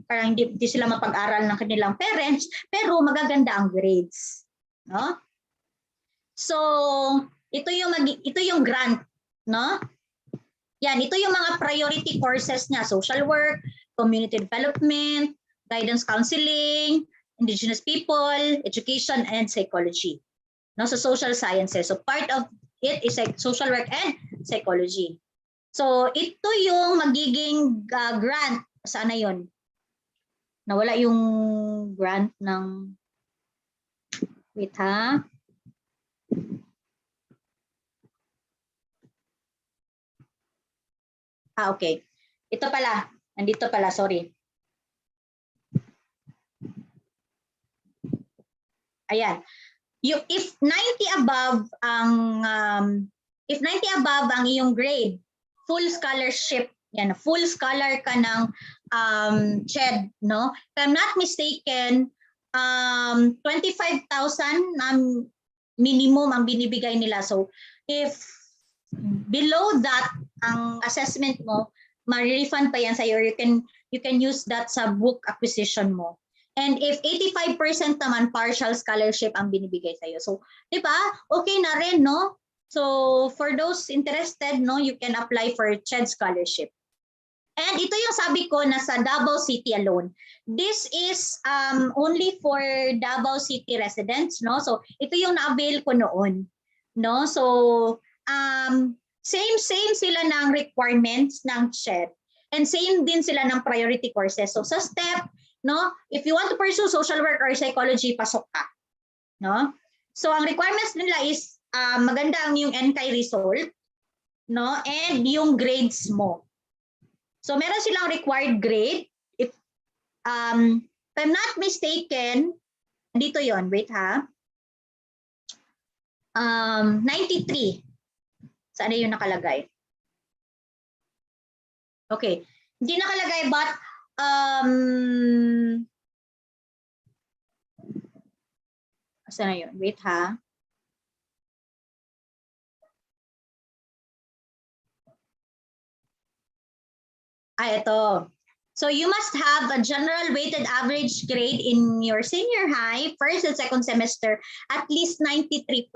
parang hindi sila mapag-aral ng kanilang parents, pero magaganda ang grades, no? So ito yung grant, no? Yan, ito yung mga priority courses niya: social work, community development, guidance counseling, indigenous people, education, and psychology. No, so social sciences. So part of it is like social work and psychology. So ito yung magiging grant. Sana yun? Nawala yung grant ng... Wait ha. Okay. Ito pala. Nandito pala, sorry. Ayan. If 90 above ang iyong grade, full scholarship, yan, full scholar ka ng CHED, no? If I'm not mistaken, 25,000 minimum ang binibigay nila. So if below that ang assessment mo, ma-refund pa yan sa'yo. You can use that sa book acquisition mo. And if 85% naman, partial scholarship ang binibigay sa'yo. So, di ba? Okay na rin, no? So, for those interested, no, you can apply for CHED scholarship. And ito yung sabi ko na sa Davao City alone. This is only for Davao City residents, no? So, ito yung na-avail ko noon, no? So, same sila ng requirements ng CHED. And same din sila ng priority courses. So, sa STEP, no, if you want to pursue social work or psychology, pasok ka, no? So ang requirements nila is maganda ang yung NCAI result, no, and yung grades mo. So meron silang required grade. If I'm not mistaken, dito yon, wait ha. 93. Saan yun nakalagay? Okay, hindi nakalagay, but saan na yun? Wait ha. Ito. So you must have a general weighted average grade in your senior high, first and second semester, at least 93%.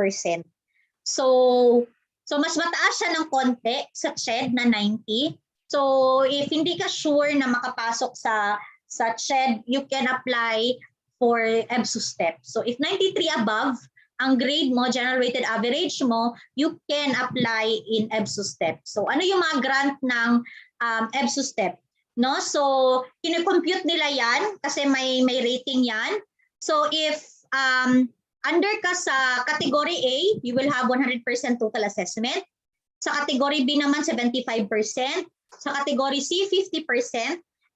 So mas mataas siya ng konti sa CHED na 90. So if hindi ka sure na makapasok sa CHED, you can apply for EBSU-STEP. So if 93 above ang grade mo, general weighted average mo, you can apply in EBSU-STEP. So ano yung mga grant ng EBSU-STEP? No? So kino-compute nila yan kasi may rating yan. So if under ka sa category A, you will have 100% total assessment. Sa category B naman 75%. Sa category C, 50%,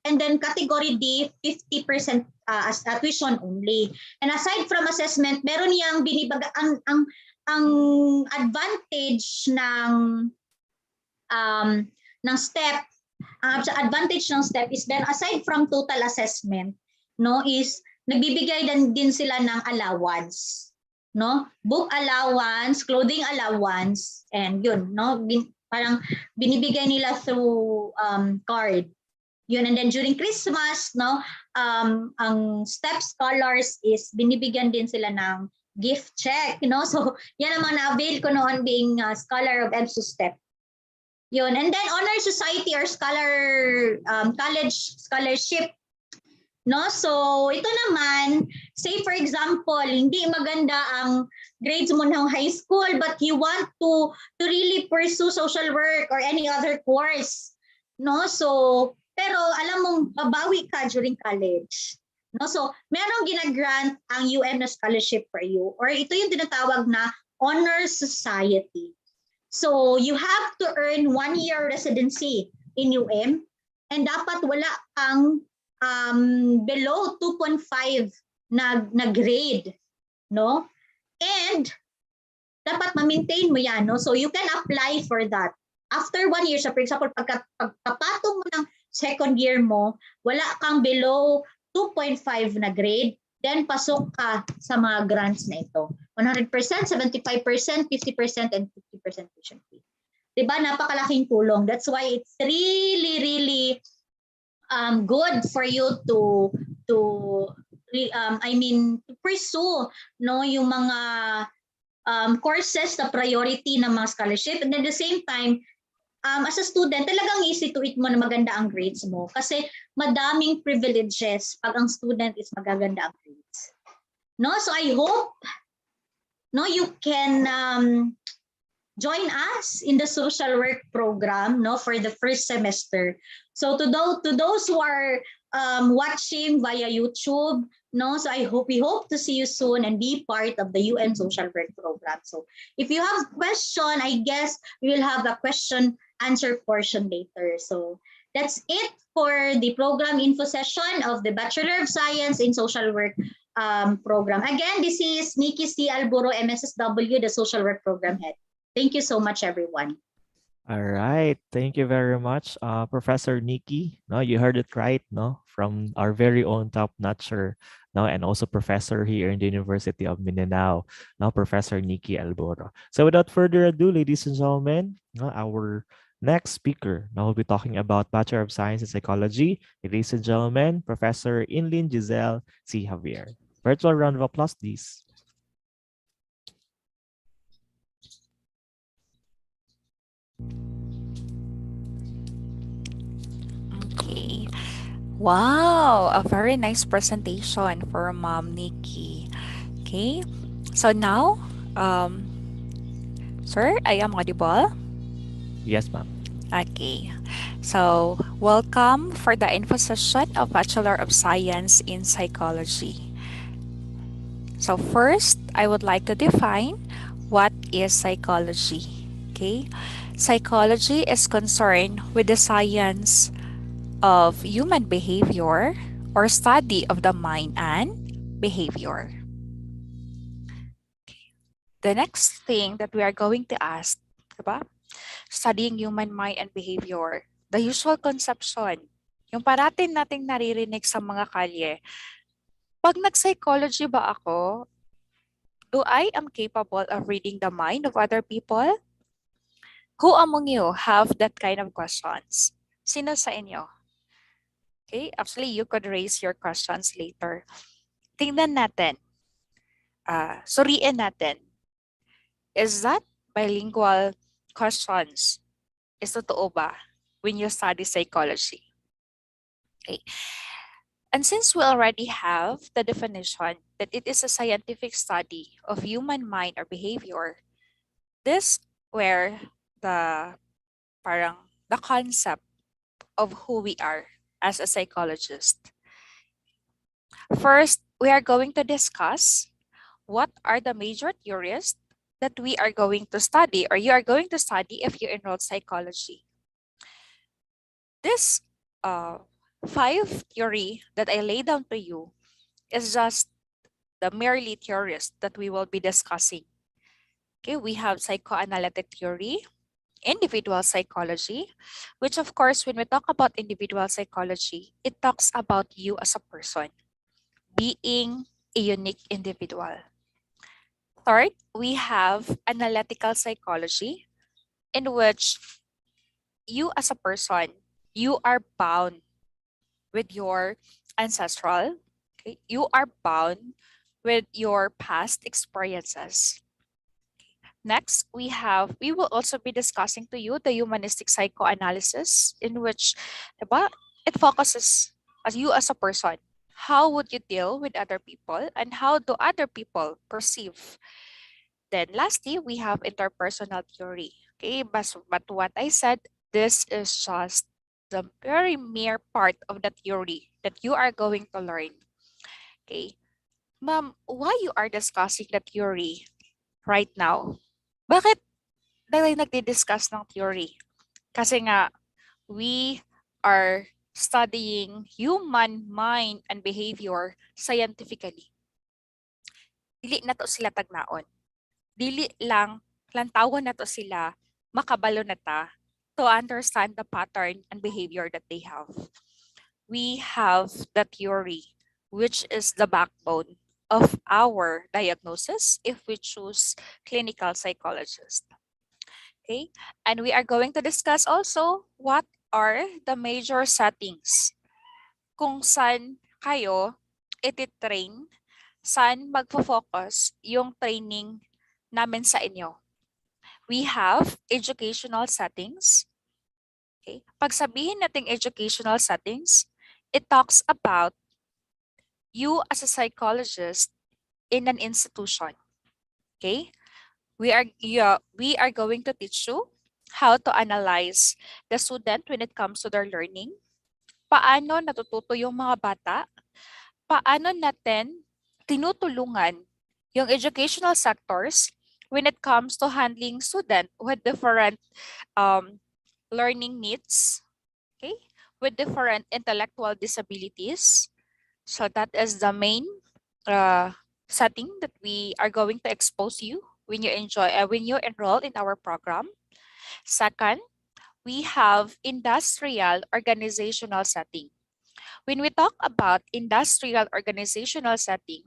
and then category D, 50% as tuition only. And aside from assessment, meron niyang binibaga ang advantage ng STEP. Ang advantage ng STEP is then aside from total assessment, no, is nagbibigay din sila ng allowance, no? Book allowance, clothing allowance, and yun, no? Parang binibigay nila through card. Yun, and then during Christmas, no, ang STEP scholars is binibigyan din sila ng gift check, you know. So yan ang mga na-avail ko noon being scholar of EBSU-STEP. Yun, and then honor society or scholar college scholarship. No? So, ito naman, say for example, hindi maganda ang grades mo ng high school but you want to really pursue social work or any other course. No? So, pero alam mong babawi ka during college. No? So, merong ginagrant ang UM na scholarship for you or ito yung tinatawag na honor society. So, you have to earn 1 year residency in UM and dapat wala kang below 2.5 na grade, no? And dapat ma-maintain mo yan, no? So you can apply for that. After 1 year, so for example, pagpapatong mo ng second year mo, wala kang below 2.5 na grade, then pasok ka sa mga grants na ito. 100%, 75%, 50%, and 50% tuition fee. Diba? Napakalaking tulong. That's why it's really, really good for you to pursue no yung mga courses na priority ng mga scholarship, and at the same time as a student talagang easy to it mo na maganda ang grades mo kasi madaming privileges pag ang student is magaganda ang grades, no? So I hope no you can join us in the social work program, no, for the first semester. So to those who are watching via YouTube, no, so we hope to see you soon and be part of the UN social work program. So if you have a question, I guess we will have a question answer portion later. So that's it for the program info session of the Bachelor of Science in Social Work program. Again, this is Nikki C. Alburo, MSSW, the social work program head. Thank you so much, everyone. All right. Thank you very much, Professor Nikki. No, you heard it right, no, from our very own top-notcher, no, and also professor here in the University of Mindanao, no, Professor Nikki Alboro. So without further ado, ladies and gentlemen, no, our next speaker, now we'll be talking about Bachelor of Science in Psychology. Ladies and gentlemen, Professor Inlin Giselle C. Javier. Virtual round of applause, please. Okay. Wow, a very nice presentation for Mom Nikki. Okay, so now, sir, I am audible. Yes, ma'am. Okay, so welcome for the info session of Bachelor of Science in Psychology. So first, I would like to define what is psychology. Okay, psychology is concerned with the science of human behavior or study of the mind and behavior. The next thing that we are going to ask, diba? Studying human mind and behavior, the usual conception, yung parating nating naririnig sa mga kalye, pag nag-psychology ba ako, do I am capable of reading the mind of other people? Who among you have that kind of questions? Sino sa inyo? Okay, actually, you could raise your questions later. Tingnan natin. Suriin natin. Is that bilingual questions? Is totoo ba when you study psychology? Okay. And since we already have the definition that it is a scientific study of human mind or behavior, this where the concept of who we are as a psychologist. First, we are going to discuss what are the major theories that we are going to study or you are going to study if you enroll psychology. This 5 theory that I laid down to you is just the merely theories that we will be discussing. Okay, we have psychoanalytic theory, individual psychology, which of course, when we talk about individual psychology, it talks about you as a person, being a unique individual. Third, we have analytical psychology, in which you as a person, you are bound with your ancestral, okay? You are bound with your past experiences. Next, we will also be discussing to you the Humanistic Psychoanalysis, in which, diba, it focuses as you as a person. how would you deal with other people, and how do other people perceive. Then lastly, we have interpersonal theory. Okay, but what I said, this is just the very mere part of the theory that you are going to learn. Okay, ma'am, why you are discussing the theory right now? Bakit tayo nagdi-discuss ng theory? Kasi nga, we are studying human mind and behavior scientifically. Dili na to sila tagnaon. Dili lang lantawon na to sila makabalo na ta to understand the pattern and behavior that they have. We have the theory, which is the backbone of our diagnosis if we choose clinical psychologist. Okay, and we are going to discuss also what are the major settings kung saan kayo iti-train, saan magfo-focus yung training namin sa inyo. We have educational settings. Okay? Pag sabihin nating educational settings, it talks about you as a psychologist in an institution. Okay? We are going to teach you how to analyze the student when it comes to their learning. Paano natututo yung mga bata? Paano natin tinutulungan yung educational sectors when it comes to handling student with different learning needs, okay, with different intellectual disabilities. So that is the main setting that we are going to expose you when you enroll in our program. Second, we have industrial organizational setting. When we talk about industrial organizational setting,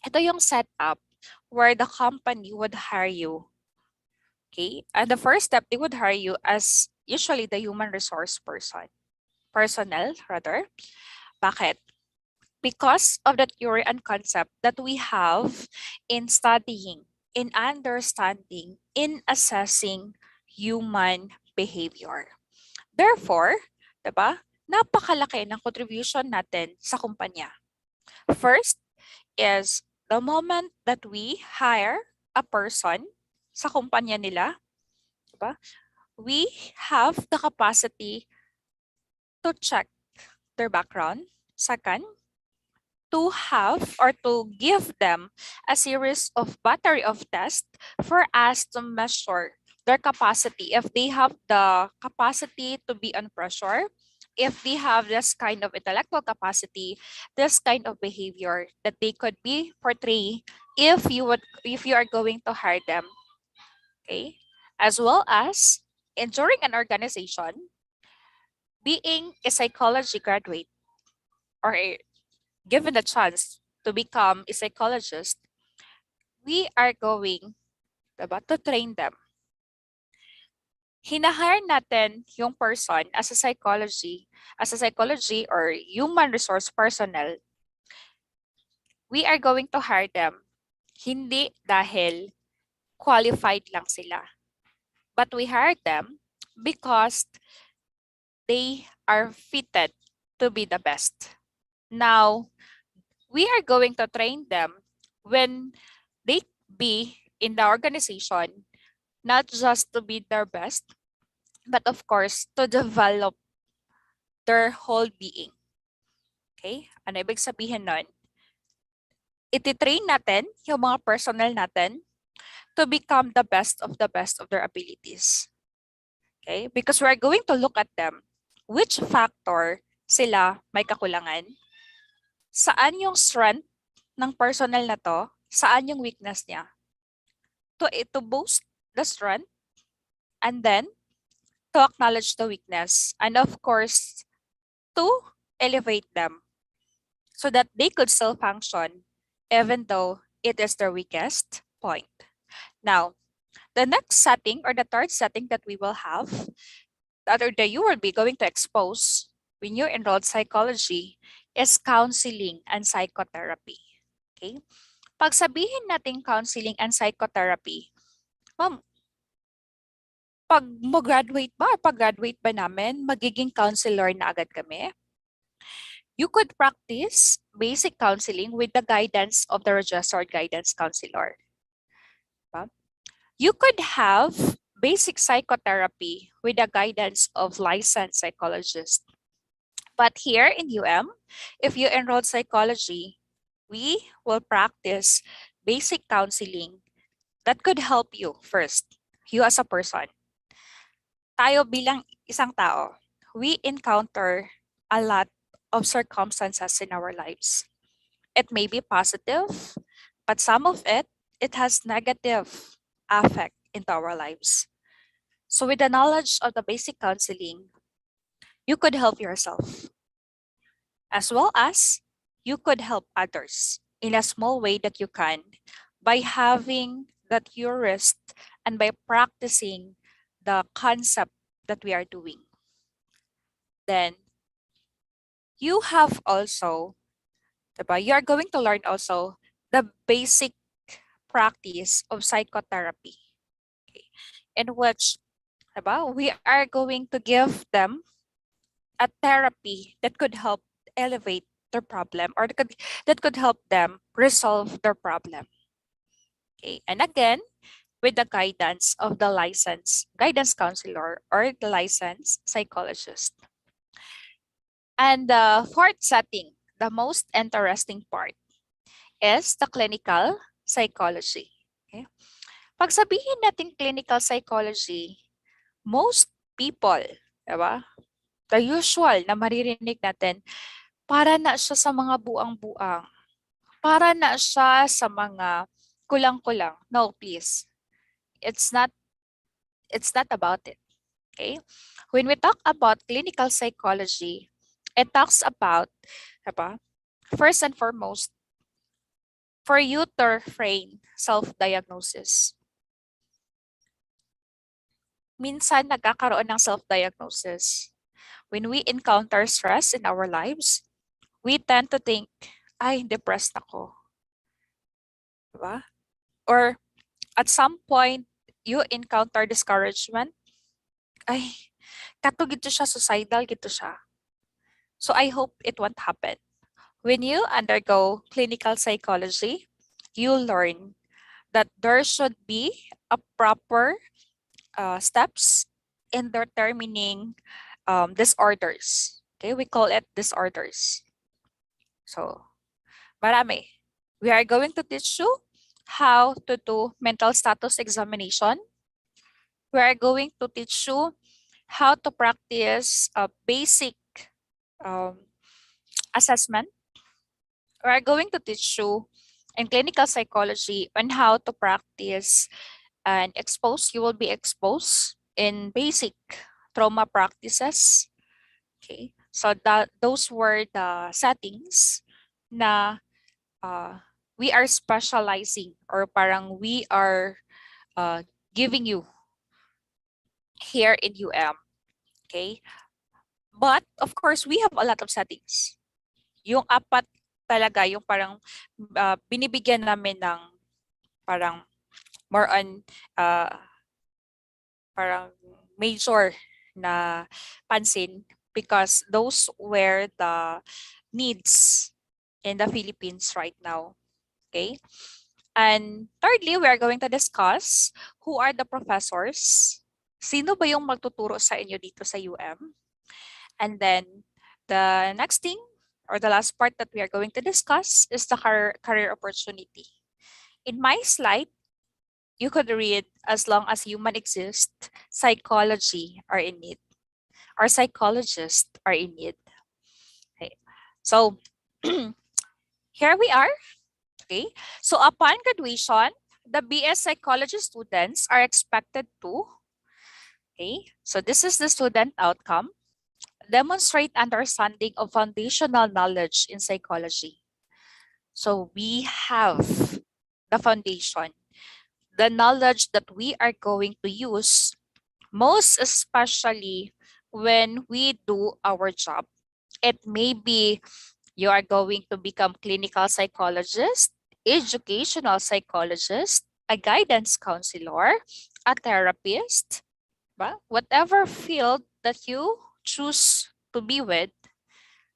ito yung setup where the company would hire you. Okay? And the first step, they would hire you as usually the human resource personnel rather. Bakit? Because of the theory and concept that we have in studying, in understanding, in assessing human behavior. Therefore, diba, napakalaki ng contribution natin sa kumpanya. First is the moment that we hire a person sa kumpanya nila, diba, we have the capacity to check their background. Second, to have or to give them a series of battery of tests for us to measure their capacity, if they have the capacity to be on pressure, if they have this kind of intellectual capacity, this kind of behavior that they could be portray if you are going to hire them. Okay, as well as during an organization, being a psychology graduate or given the chance to become a psychologist, we are going, diba, to train them. Hinahire natin yung person as a psychology or human resource personnel. We are going to hire them hindi dahil qualified lang sila, but we hire them because they are fitted to be the best. Now, we are going to train them when they be in the organization, not just to be their best, but of course, to develop their whole being. Okay? Ano ibig sabihin nun? Iti-train natin yung mga personnel natin to become the best of their abilities. Okay? Because we're going to look at them. Which factor sila may kakulangan? Saan yung strength ng personnel na to? Saan yung weakness niya? To boost the strength and then to acknowledge the weakness and of course to elevate them so that they could still function even though it is their weakest point. Now, the next setting or the third setting that we will have, that you will be going to expose when you enrolled psychology is counseling and psychotherapy. Okay? Pag sabihin natin counseling and psychotherapy, ma'am, pag mo-graduate ba or pag-graduate ba namin, magiging counselor na agad kami? You could practice basic counseling with the guidance of the registered guidance counselor. You could have basic psychotherapy with the guidance of licensed psychologists. But here in UM, if you enroll psychology, we will practice basic counseling that could help you first, you as a person. Tayo bilang isang tao, we encounter a lot of circumstances in our lives. It may be positive, but some of it has negative effect into our lives. So with the knowledge of the basic counseling, you could help yourself, as well as you could help others in a small way that you can by having that theorist and by practicing the concept that we are doing. Then you have also, you are going to learn also the basic practice of psychotherapy, in which we are going to give them a therapy that could help elevate their problem, or that could help them resolve their problem. Okay, and again, with the guidance of the licensed guidance counselor or the licensed psychologist. And the fourth setting, the most interesting part, is the clinical psychology. Okay? Pag sabihin natin clinical psychology, most people, diba? The usual na maririnig natin, para na siya sa mga buang-buang. Para na siya sa mga kulang-kulang. No, please. It's not about it. Okay? When we talk about clinical psychology, it talks about, first and foremost, for you to refrain self-diagnosis. Minsan nagkakaroon ng self-diagnosis. When we encounter stress in our lives, we tend to think, ay, depressed ako. Diba? Or at some point, you encounter discouragement, ay, kato gito siya, suicidal gito siya. So I hope it won't happen. When you undergo clinical psychology, you learn that there should be a proper steps in determining disorders. Okay, we call it disorders. So, marami. We are going to teach you how to do mental status examination. We are going to teach you how to practice a basic assessment. We are going to teach you in clinical psychology on how to practice and expose. You will be exposed in basic trauma practices. Okay, so those were the settings na we are specializing, or parang we are giving you here in UM. Okay, but of course we have a lot of settings. Yung apat talaga, yung parang binibigyan namin ng parang more on parang major na pansin, because those were the needs in the Philippines right now. Okay, and thirdly, we are going to discuss who are the professors. Sino ba yung magtuturo sa inyo dito sa UM? And then the next thing, or the last part that we are going to discuss, is the career opportunity. In my slide, you could read, as long as human exists, psychology are in need. Our psychologists are in need. Okay. So here we are. Okay. So upon graduation, the BS psychology students are expected to, so this is the student outcome, demonstrate understanding of foundational knowledge in psychology. So we have the foundation, the knowledge that we are going to use, most especially when we do our job. It may be you are going to become clinical psychologist, educational psychologist, a guidance counselor, a therapist, whatever field that you choose to be with,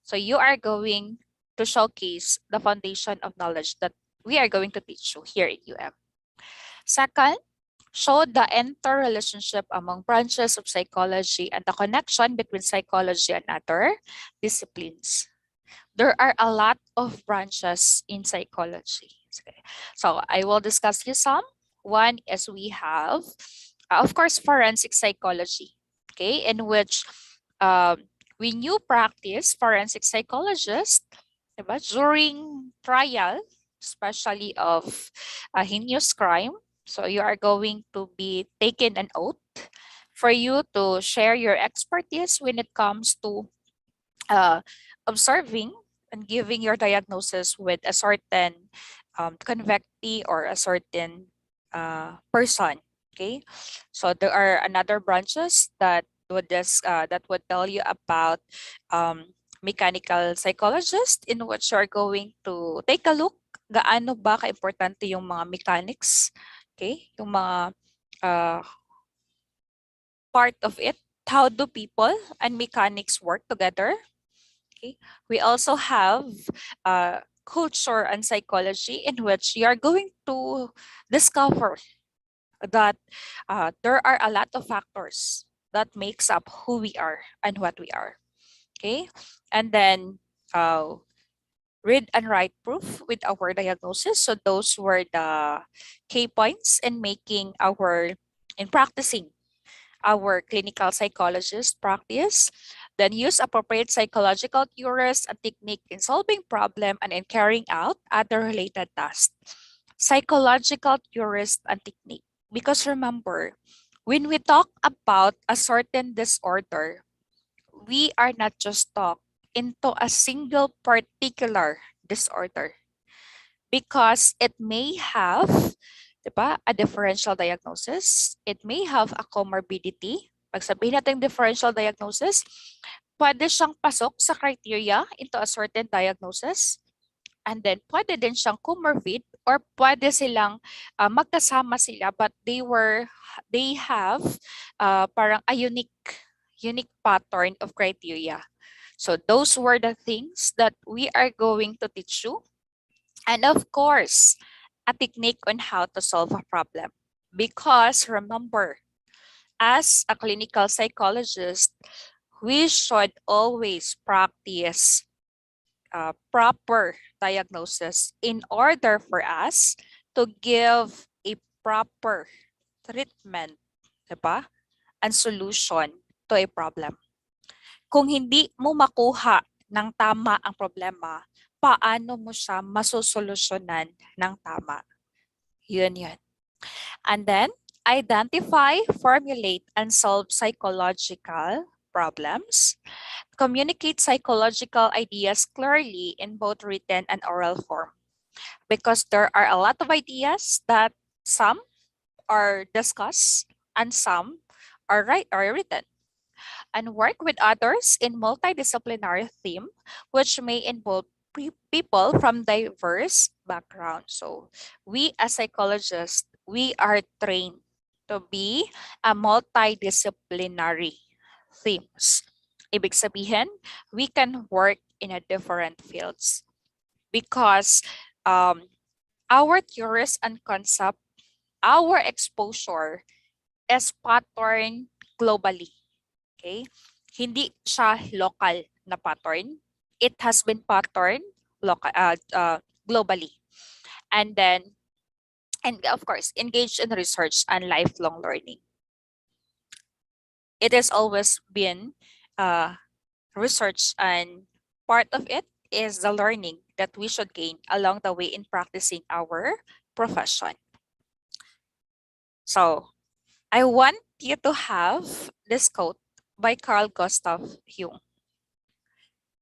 So you are going to showcase the foundation of knowledge that we are going to teach you here in UM. Second, show the interrelationship among branches of psychology and the connection between psychology and other disciplines. There are a lot of branches in psychology. Okay. So I will discuss you some. One is we have, of course, forensic psychology, okay, in which when you practice forensic psychologist, diba, during trial, especially of a heinous crime, so you are going to be taken an oath for you to share your expertise when it comes to uh, observing and giving your diagnosis with a certain convictee or a certain person. Okay, so there are another branches that would tell you about mechanical psychologist, in which you are going to take a look gaano ba ka-importante yung mga mechanics, okay, yung mga part of it. How do people and mechanics work together? Okay. We also have culture and psychology, in which you are going to discover that there are a lot of factors that makes up who we are and what we are. Okay. And then read and write proof with our diagnosis. So those were the key points in practicing our clinical psychologist practice. Then use appropriate psychological theories and technique in solving problem and in carrying out other related tasks. Psychological theories and technique. Because remember, when we talk about a certain disorder, we are not just talk into a single particular disorder, because it may have, diba, a differential diagnosis. It may have a comorbidity. Pag sabihin natin differential diagnosis, pwede siyang pasok sa criteria into a certain diagnosis. And then pwede din siyang comorbid, or pwede silang magkasama sila, but they have parang a unique pattern of criteria. So those were the things that we are going to teach you. And of course, a technique on how to solve a problem. Because remember, as a clinical psychologist, we should always practice proper diagnosis in order for us to give a proper treatment, diba? And solution to a problem. Kung hindi mo makuha ng tama ang problema, paano mo siya masusolusyonan ng tama? Yun. And then, identify, formulate, and solve psychological problems. Communicate psychological ideas clearly in both written and oral form. Because there are a lot of ideas that some are discussed and some are written. And work with others in multidisciplinary theme, which may involve people from diverse backgrounds. So we as psychologists, we are trained to be a multidisciplinary themes. Ibig sabihin, we can work in a different fields because our theories and concept, our exposure is patterned globally. Okay? Hindi siya local na pattern. It has been patterned globally. And of course, engaged in research and lifelong learning. It has always been research, and part of it is the learning that we should gain along the way in practicing our profession. So I want you to have this quote by Carl Gustav Jung.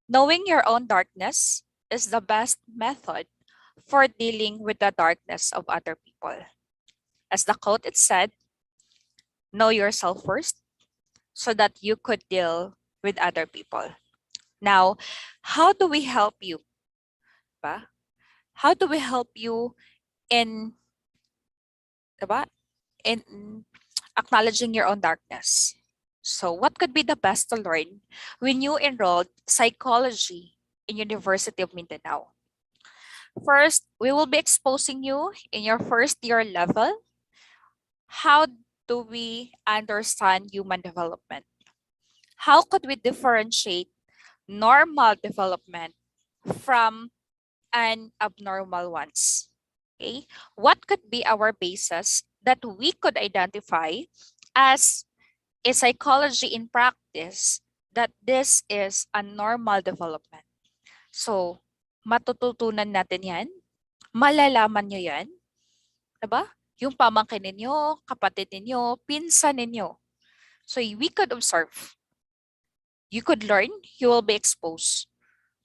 Knowing your own darkness is the best method for dealing with the darkness of other people. As the quote it said, know yourself first so that you could deal with other people. Now, how do we help you? Diba? How do we help you in, diba, in acknowledging your own darkness? So what could be the best to learn when you enrolled psychology in University of Mindanao? First, we will be exposing you in your first year level. How do we understand human development? How could we differentiate normal development from an abnormal ones? Okay, what could be our basis that we could identify as a psychology in practice that this is a normal development? So, matututunan natin yan, malalaman nyo yan, diba? Yung pamangkin ninyo, kapatid ninyo, pinsan ninyo. So, we could observe. You could learn, you will be exposed.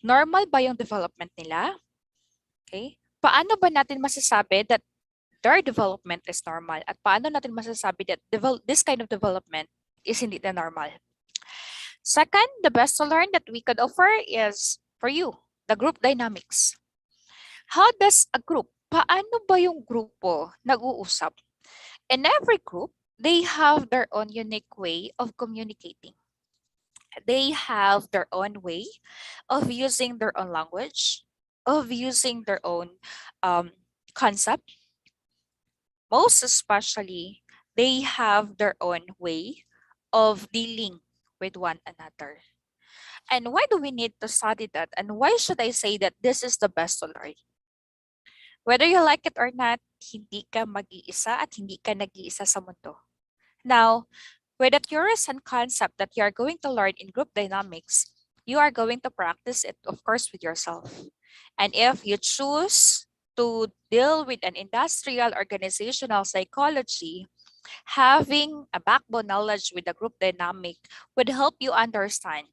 Normal ba yung development nila? Okay? Paano ba natin masasabi that their development is normal? At paano natin masasabi that this kind of development is hindi na normal? Second, the best to learn that we could offer is for you, the group dynamics. How does a group, paano ba yung grupo nag-uusap? In every group, they have their own unique way of communicating. They have their own way of using their own language, of using their own concept. Most especially, they have their own way of dealing with one another. And why do we need to study that? And why should I say that this is the best to learn? Whether you like it or not, hindi ka mag-iisa at hindi ka nag-iisa sa mundo. Now, with the theories and concept that you are going to learn in group dynamics, you are going to practice it, of course, with yourself. And if you choose to deal with an industrial organizational psychology, having a backbone knowledge with the group dynamic would help you understand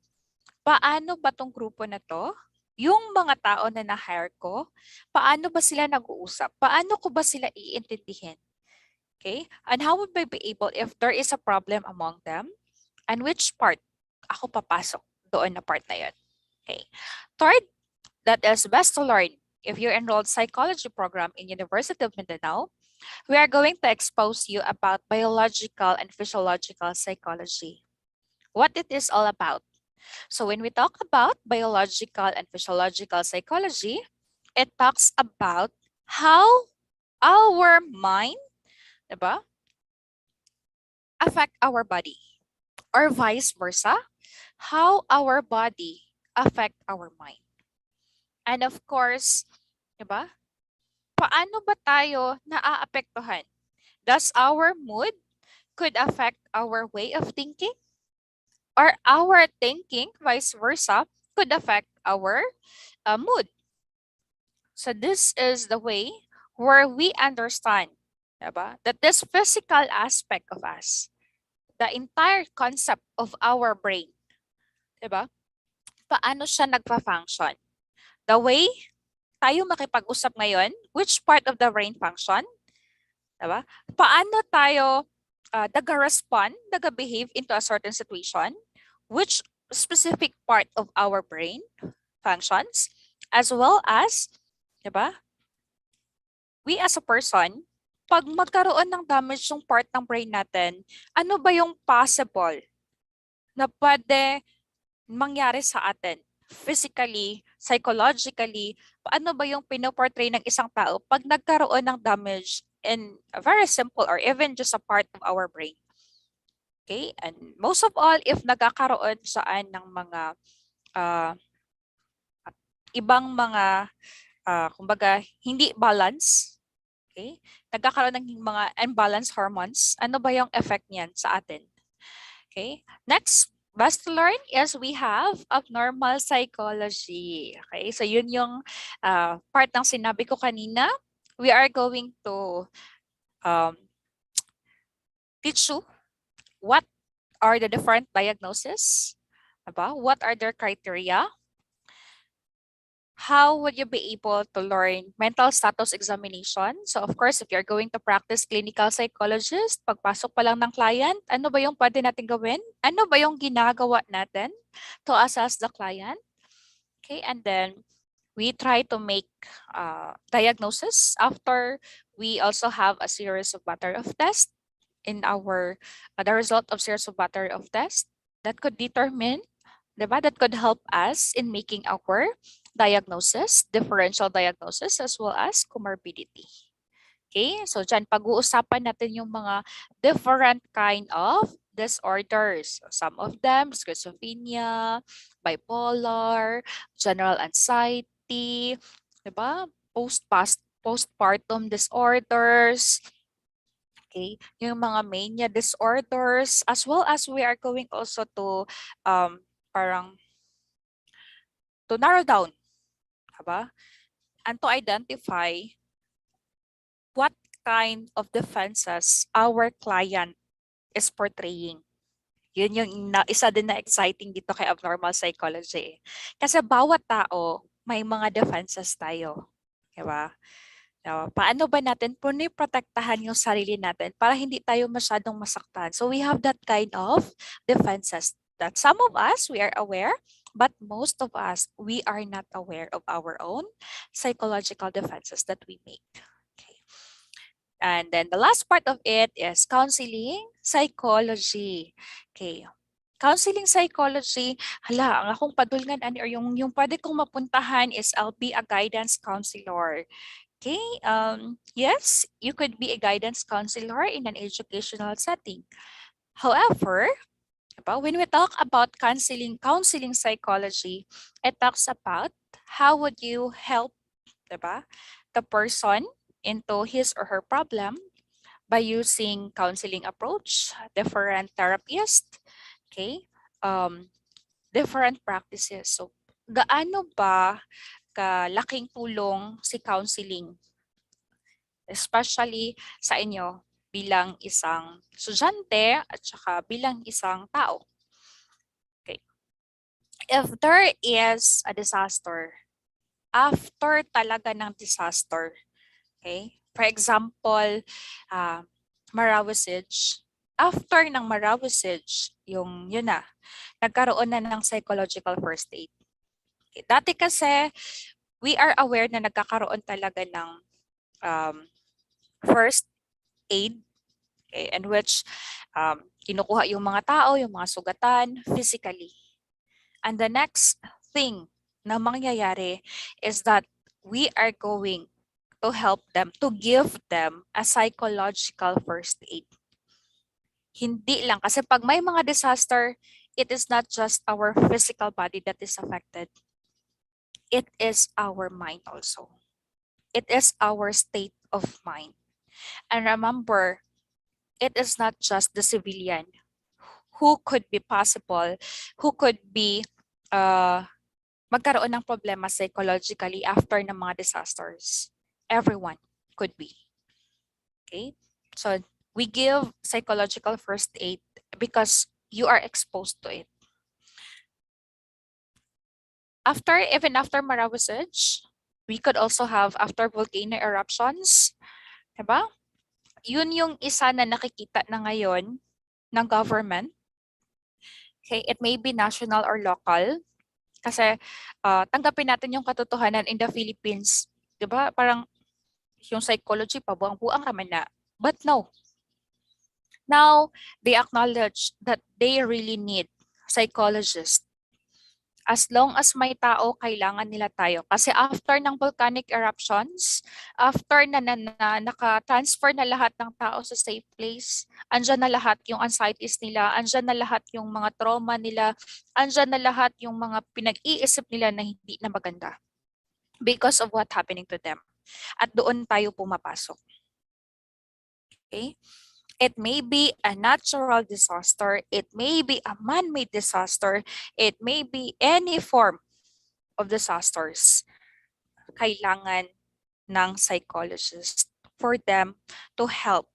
paano ba tong grupo na to, yung mga tao na na-hire ko, paano ba sila nag-uusap, paano ko ba sila iintindihin. Okay? And how would I be able if there is a problem among them? And which part ako papasok doon na part na yun? Okay. Third, that is best to learn. If you enrolled psychology program in University of Mindanao, we are going to expose you about biological and physiological psychology. What it is all about. So when we talk about biological and physiological psychology, it talks about how our mind, diba, affect our body, or vice versa, how our body affect our mind. And of course, diba, paano ba tayo naaapektuhan? Does our mood could affect our way of thinking? Or our thinking, vice versa, could affect our mood. So this is the way where we understand, diba, that this physical aspect of us, the entire concept of our brain, diba, paano siya nagpa-function? The way tayo makipag-usap ngayon, which part of the brain function? Diba? Paano tayo naga-respond, naga-behave into a certain situation, which specific part of our brain functions, as well as, diba, we as a person, pag magkaroon ng damage yung part ng brain natin, ano ba yung possible na pwede mangyari sa atin? Physically, psychologically, paano ba yung pinoportray ng isang tao pag nagkaroon ng damage in a very simple or even just a part of our brain? Okay, and most of all, if nagkakaroon saan ng mga ibang mga, kumbaga, hindi balance, okay, nagkakaroon ng mga unbalanced hormones, ano ba yung effect niyan sa atin? Okay, next, best to learn is we have abnormal psychology. Okay, so yun yung part ng sinabi ko kanina. We are going to teach you what are the different diagnoses, about what are their criteria, how would you be able to learn mental status examination. So of course, if you're going to practice clinical psychologist, pagpasok pa lang ng client, ano ba yung pwede natin gawin? Ano ba yung ginagawa natin to assess the client? Okay, and then we try to make diagnosis after we also have a series of matter of tests. in our the result of series of battery of tests that could determine, diba, that could help us in making our diagnosis, differential diagnosis, as well as comorbidity. Okay, so dyan pag-uusapan natin yung mga different kind of disorders. Some of them, schizophrenia, bipolar, general anxiety, diba? Postpartum disorders, okay, yung mga mania disorders, as well as we are going also to parang to narrow down, diba? And to identify what kind of defenses our client is portraying. Yun yung isa din na exciting dito kay abnormal psychology. Kasi bawat tao, may mga defenses tayo. Diba? Paano ba natin protektahan yung sarili natin para hindi tayo masyadong masaktan? So we have that kind of defenses that some of us, we are aware, but most of us, we are not aware of our own psychological defenses that we make. Okay. And then the last part of it is counseling psychology. Okay. Counseling psychology, ang akong padulngan or yung pwede kong mapuntahan is I'll be a guidance counselor. Okay, yes, you could be a guidance counselor in an educational setting. However, when we talk about counseling psychology, it talks about how would you help the person into his or her problem by using counseling approach, different therapists, okay, different practices. So, gaano ba kalaking tulong si counseling, especially sa inyo bilang isang estudyante at saka bilang isang tao? Okay. If there is a disaster, after talaga ng disaster, okay, for example, Marawisage, after ng Marawisage, yun na, nagkaroon na ng psychological first aid. Okay. Dati kasi, we are aware na nagkakaroon talaga ng first aid, okay, in which kinukuha yung mga tao, yung mga sugatan, physically. And the next thing na mangyayari is that we are going to help them, to give them a psychological first aid. Hindi lang, kasi pag may mga disaster, it is not just our physical body that is affected. It is our mind also. It is our state of mind. And remember, it is not just the civilian who could be possible, who could be magkaroon ng problema psychologically after ng mga disasters. Everyone could be. Okay? So, we give psychological first aid because you are exposed to it. Even after Marawisage, we could also have after volcano eruptions. Diba? Yun yung isa na nakikita na ngayon ng government. Okay, it may be national or local. Kasi tanggapin natin yung katotohanan in the Philippines. Diba? Parang yung psychology, pabuang-buang raman na. But no. Now, they acknowledge that they really need psychologists. As long as may tao, kailangan nila tayo. Kasi after ng volcanic eruptions, after na naka-transfer na lahat ng tao sa safe place, andyan na lahat yung anxieties nila, andyan na lahat yung mga trauma nila, andyan na lahat yung mga pinag-iisip nila na hindi na maganda because of what happening to them. At doon tayo pumapasok. Okay? It may be a natural disaster, it may be a man-made disaster, it may be any form of disasters. Kailangan ng psychologists for them to help,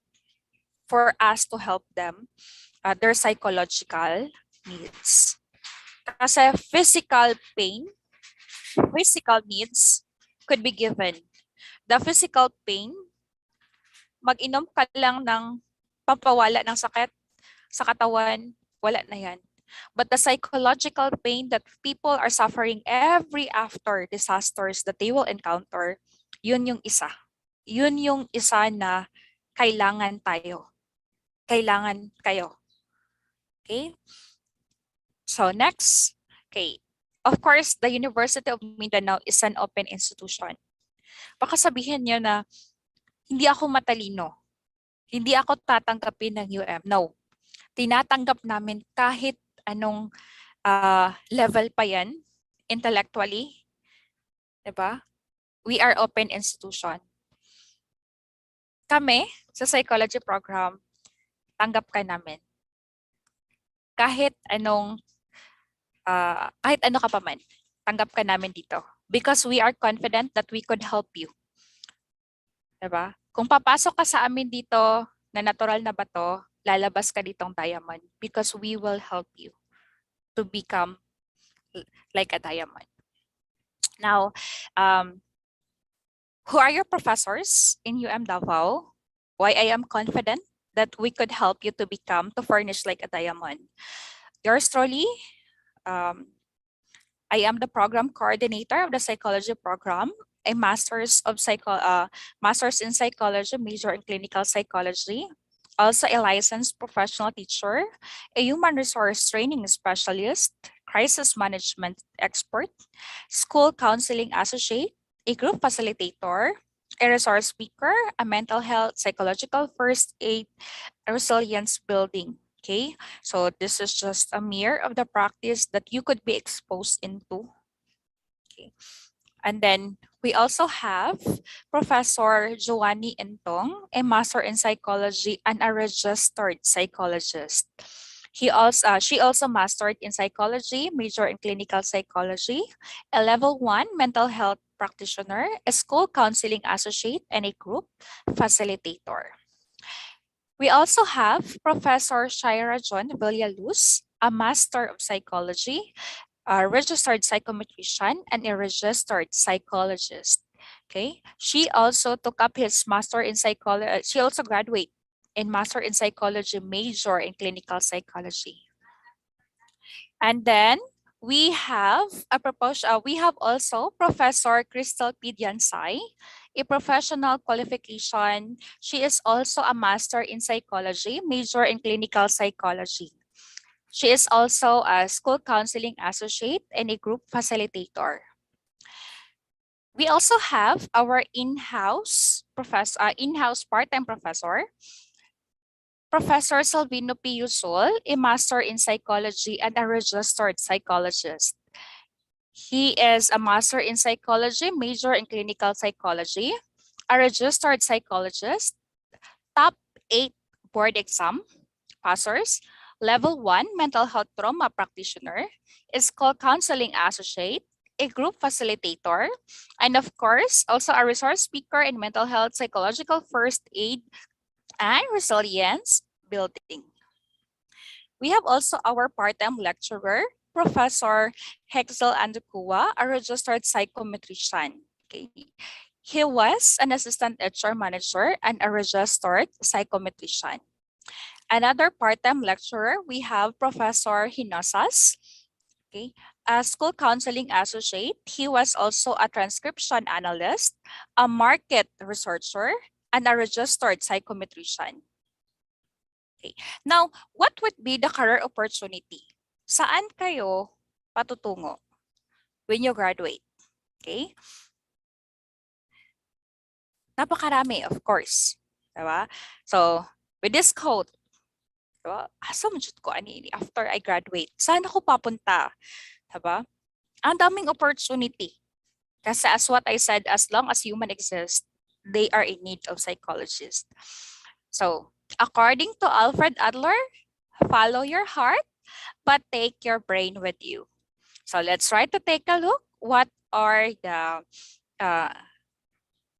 for us to help them, their psychological needs. Kasi physical pain, physical needs could be given. The physical pain, mag-inom ka lang ng pampawala ng sakit sa katawan, wala na yan. But the psychological pain that people are suffering every after disasters that they will encounter, yun yung isa. Yun yung isa na kailangan tayo. kailangan kayo. Okay? So next, okay. Of course, the University of Mindanao is an open institution. Baka sabihin niyo na hindi ako matalino. Hindi ako tatanggapin ng UM. No. Tinatanggap namin kahit anong level pa yan intellectually. Diba? We are open institution. Kami, sa psychology program, tanggap ka namin. Kahit ano ka pa man, tanggap ka namin dito. Because we are confident that we could help you. Diba? Kung papasok ka sa amin dito na natural na bato, lalabas ka ditong diamond because we will help you to become like a diamond. Now, who are your professors in UM Davao? Why I am confident that we could help you to furnish like a diamond. Yours truly, I am the program coordinator of the psychology program, a master's in psychology, major in clinical psychology, also a licensed professional teacher, a human resource training specialist, crisis management expert, school counseling associate, a group facilitator, a resource speaker, a mental health, psychological first aid, a resilience building. Okay, so this is just a mirror of the practice that you could be exposed into. Okay, and then we also have Professor Joanny Entong, a master in psychology and a registered psychologist. She also mastered in psychology, major in clinical psychology, a level 1 mental health practitioner, a school counseling associate, and a group facilitator. We also have Professor Shaira John Villaluz, a master of psychology, a registered psychometrician, and a registered psychologist. Okay, she also took up his master in psychology. She also graduated in master in psychology, major in clinical psychology. And then we have also Professor Crystal Pidyansay, a professional qualification. She is also a master in psychology, major in clinical psychology. She is also a school counseling associate and a group facilitator. We also have our in-house part-time professor, Professor Salvino P. Yusol, a master in psychology and a registered psychologist. He is a master in psychology, major in clinical psychology, a registered psychologist, top 8 board exam passers, level 1 mental health trauma practitioner, a school counseling associate, a group facilitator, and of course, also a resource speaker in mental health, psychological first aid, and resilience building. We have also our part-time lecturer, Professor Hexel Andukua, a registered psychometrician. Okay. He was an assistant HR manager and a registered psychometrician. Another part-time lecturer, we have Professor Hinosas, okay, a school counseling associate. He was also a transcription analyst, a market researcher, and a registered psychometrician. Okay. Now, what would be the career opportunity? Saan kayo patutungo when you graduate? Okay? Napakarami, of course. Diba? So, with this quote, diba? Asa mo ko ani after I graduate? Saan ako papunta? Diba? Ang daming opportunity. Kasi as what I said, as long as human exists, they are in need of psychologists. So, according to Alfred Adler, follow your heart, but take your brain with you. So let's try to take a look. What are the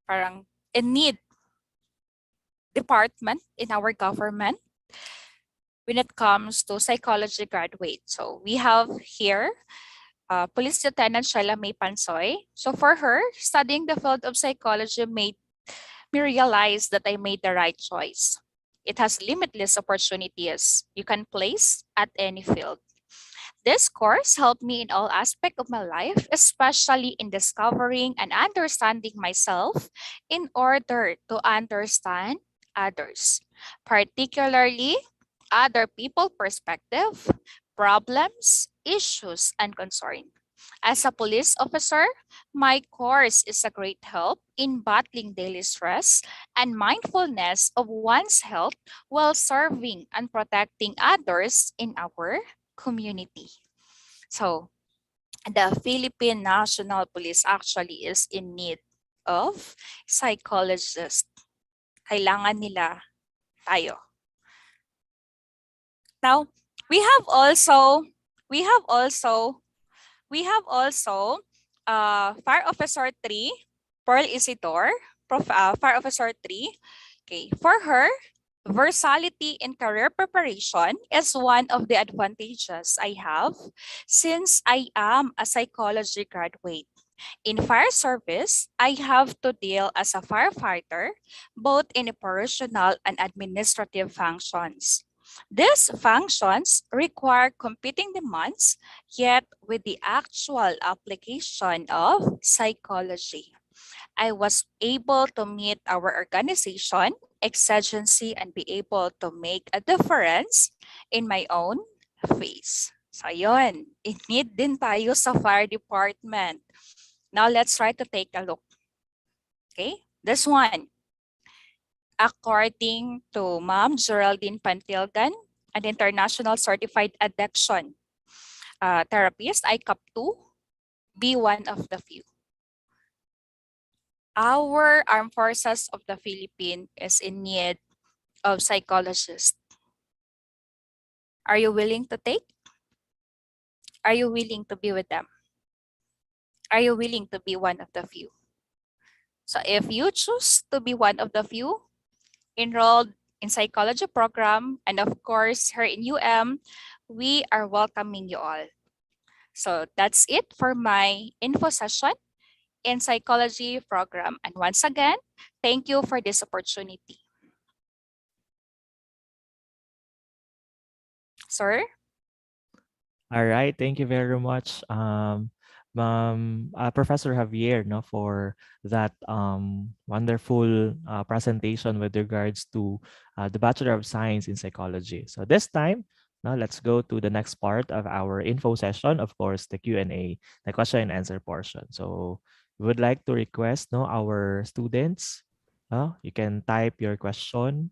parang in need department in our government when it comes to psychology graduates? So we have here Police Lieutenant Sheila May Pansoy. So for her, studying the field of psychology made me realize that I made the right choice. It has limitless opportunities you can place at any field. This course helped me in all aspects of my life, especially in discovering and understanding myself in order to understand others. particularly other people perspective, problems, issues, and concern. As a police officer, my course is a great help in battling daily stress and mindfulness of one's health while serving and protecting others in our community. So, the Philippine National Police actually is in need of psychologists. Kailangan nila tayo. Now, we have also we have also we have also Fire Officer 3, Pearl Isidore, Fire Officer 3. Okay, for her, versatility in career preparation is one of the advantages I have since I am a psychology graduate. In fire service, I have to deal as a firefighter, both in operational and administrative functions. These functions require competing demands, yet with the actual application of psychology. I was able to meet our organization exigency and be able to make a difference in my own face. So yun, in-need din tayo sa fire department. Now let's try to take a look. Okay, this one. According to Ma'am Geraldine Pantilgan, an international certified addiction therapist, ICAP 2, be one of the few. Our armed forces of the Philippines is in need of psychologists. Are you willing to take? Are you willing to be with them? Are you willing to be one of the few? So if you choose to be one of the few, enrolled in psychology program, and of course here in we are welcoming you all. So that's it for my info session in psychology program. And once again, thank you for this opportunity. Sir? All right, thank you very much, Professor Javier, no, for that wonderful presentation with regards to the Bachelor of Science in Psychology. So this time, now let's go to the next part of our info session, of course, the Q&A, the question and answer portion. So we would like to request, no, our students, you can type your question,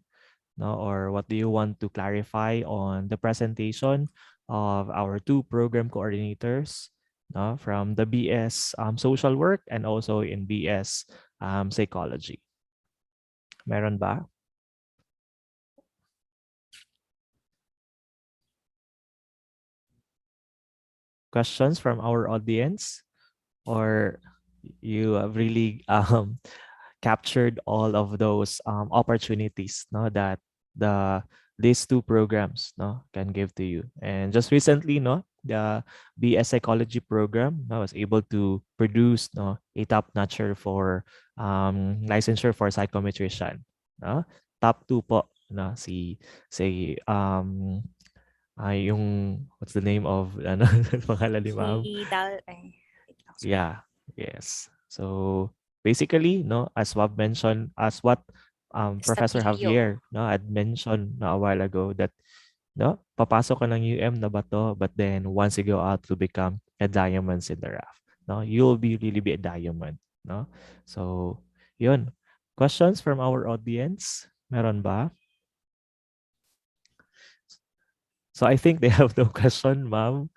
no, or what do you want to clarify on the presentation of our two program coordinators, no, from the BS Social Work and also in BS Psychology. Meron ba? Questions from our audience? Or you have really captured all of those opportunities, no, that these two programs, no, can give to you. And just recently, no, the BS Psychology program, no, was able to produce, no, a top notcher for licensure for psychometrician, no? Top 2 po, no, yung what's the name of ano pangalan ni ma'am? Yeah, yes. So basically, no, as what mentioned, as what Professor Javier, no, had mentioned na a while ago, that no, papasok ka ng na bato, but then once you go out to become a diamonds in the rough. No, you'll really be a diamond, no? So, yun. Questions from our audience? Meron ba? So I think they have no question, ma'am.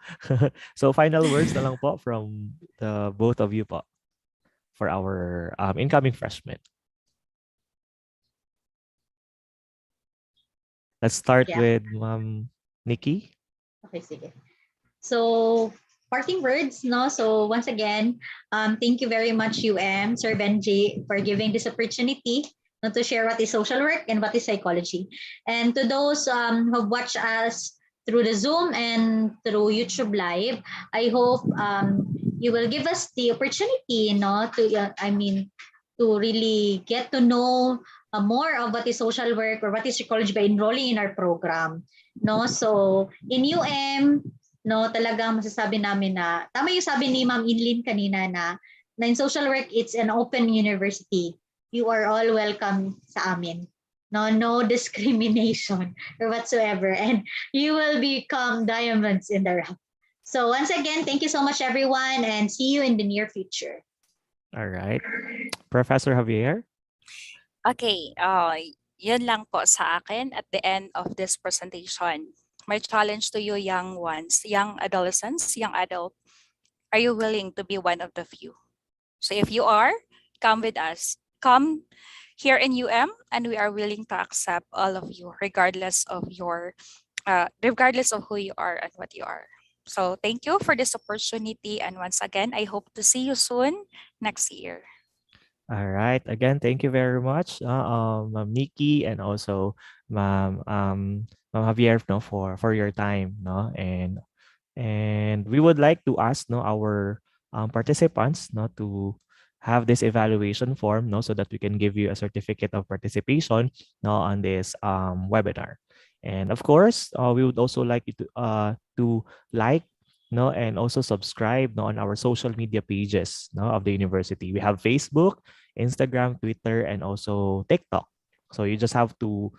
So final words na lang po from the both of you po for our incoming freshmen. Let's start with Ma'am Nikki. Okay, sige. So, parting words, no? So, once again, thank you very much, Sir Benji, for giving this opportunity, no, to share what is social work and what is psychology. And to those who have watched us through the Zoom and through YouTube Live, I hope you will give us the opportunity, no, to to really get to know more of what is social work or what is psychology by enrolling in our program, no? So in no, talagang masasabi namin na tama yung sabi ni Ma'am Inlin kanina na in social work it's an open university. You are all welcome sa amin. no discrimination or whatsoever, and you will become diamonds in the rough. So once again, thank you so much, everyone, and see you in the near future. All right. Professor Javier? Okay, yun lang po sa akin at the end of this presentation. My challenge to you young ones, young adolescents, young adult, are you willing to be one of the few? So if you are, come with us. Come here in and we are willing to accept all of you, regardless of who you are and what you are. So thank you for this opportunity, and once again, I hope to see you soon next year. All right. Again, thank you very much, Ma'am Nikki, and also Ma'am Javier, no, for your time, no, and we would like to ask, no, our participants, no, to have this evaluation form, no, so that we can give you a certificate of participation, no, on this webinar. And of course, we would also like you to like, no, and also subscribe, no, on our social media pages, no, of the university. We have Facebook, Instagram, Twitter, and also TikTok. So you just have to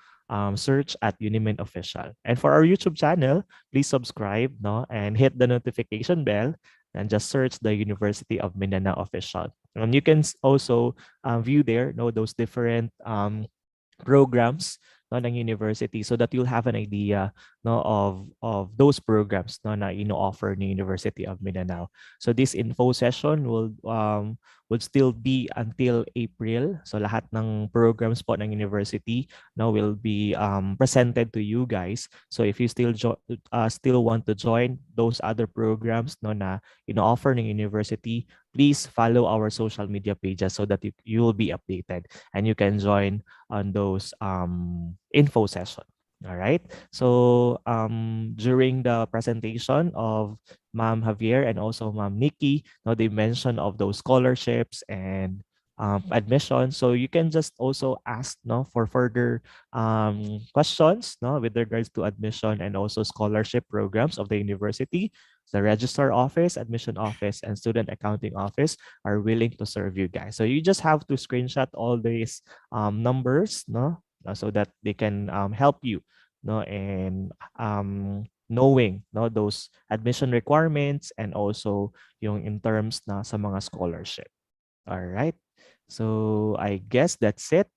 search at Unimin Official. And for our YouTube channel, please subscribe, no, and hit the notification bell, and just search the University of Mindanao Official. And you can also view there, no, those different programs, no, ng university, so that you'll have an idea, no, of those programs, no, na ino-offer ng University of Mindanao. So this info session will still be until April. So lahat ng programs po ng university, no, will be presented to you guys. So if you still want to join those other programs, no, na ino-offer ng university, please follow our social media pages so that you will be updated and you can join on those info session. All right. So during the presentation of Ma'am Javier and also Ma'am Nikki, no, they mentioned of those scholarships and admission. So you can just also ask, no, for further questions, no, with regards to admission and also scholarship programs of the university. The registrar office, admission office, and student accounting office are willing to serve you guys. So you just have to screenshot all these numbers, no, so that they can help you, no, and knowing, no, those admission requirements and also yung in terms na sa mga scholarship. All right. So I guess that's it.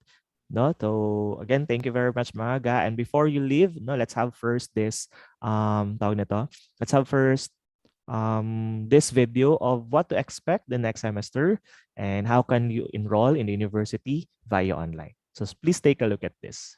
No, so again, thank you very much, Maga. And before you leave, no, let's have first this tawag nito. Let's have first this video of what to expect the next semester and how can you enroll in the university via online. So please take a look at this.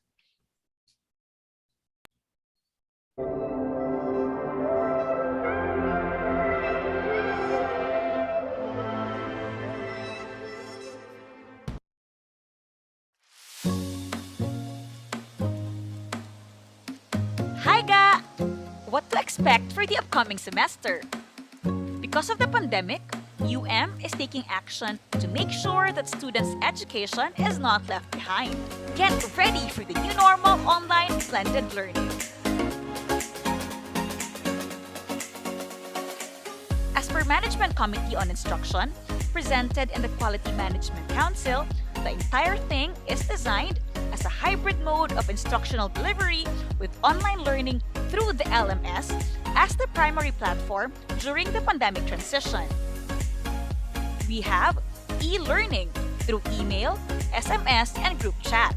Hi ga! What to expect for the upcoming semester? Because of the pandemic, is taking action to make sure that students' education is not left behind. Get ready for the new normal online blended learning. As per Management Committee on Instruction, presented in the Quality Management Council, the entire thing is designed as a hybrid mode of instructional delivery with online learning through the LMS as the primary platform during the pandemic transition. We have e-learning through email, SMS, and group chat.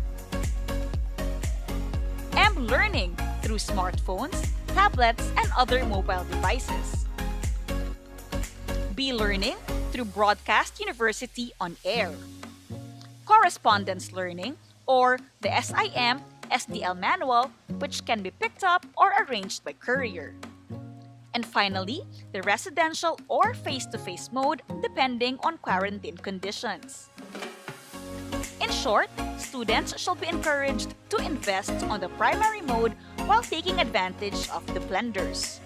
M-learning through smartphones, tablets, and other mobile devices. B-learning through Broadcast University on Air. Correspondence learning, or the SIM SDL manual, which can be picked up or arranged by courier. And finally, the residential or face-to-face mode depending on quarantine conditions. In short, students shall be encouraged to invest on the primary mode while taking advantage of the blenders.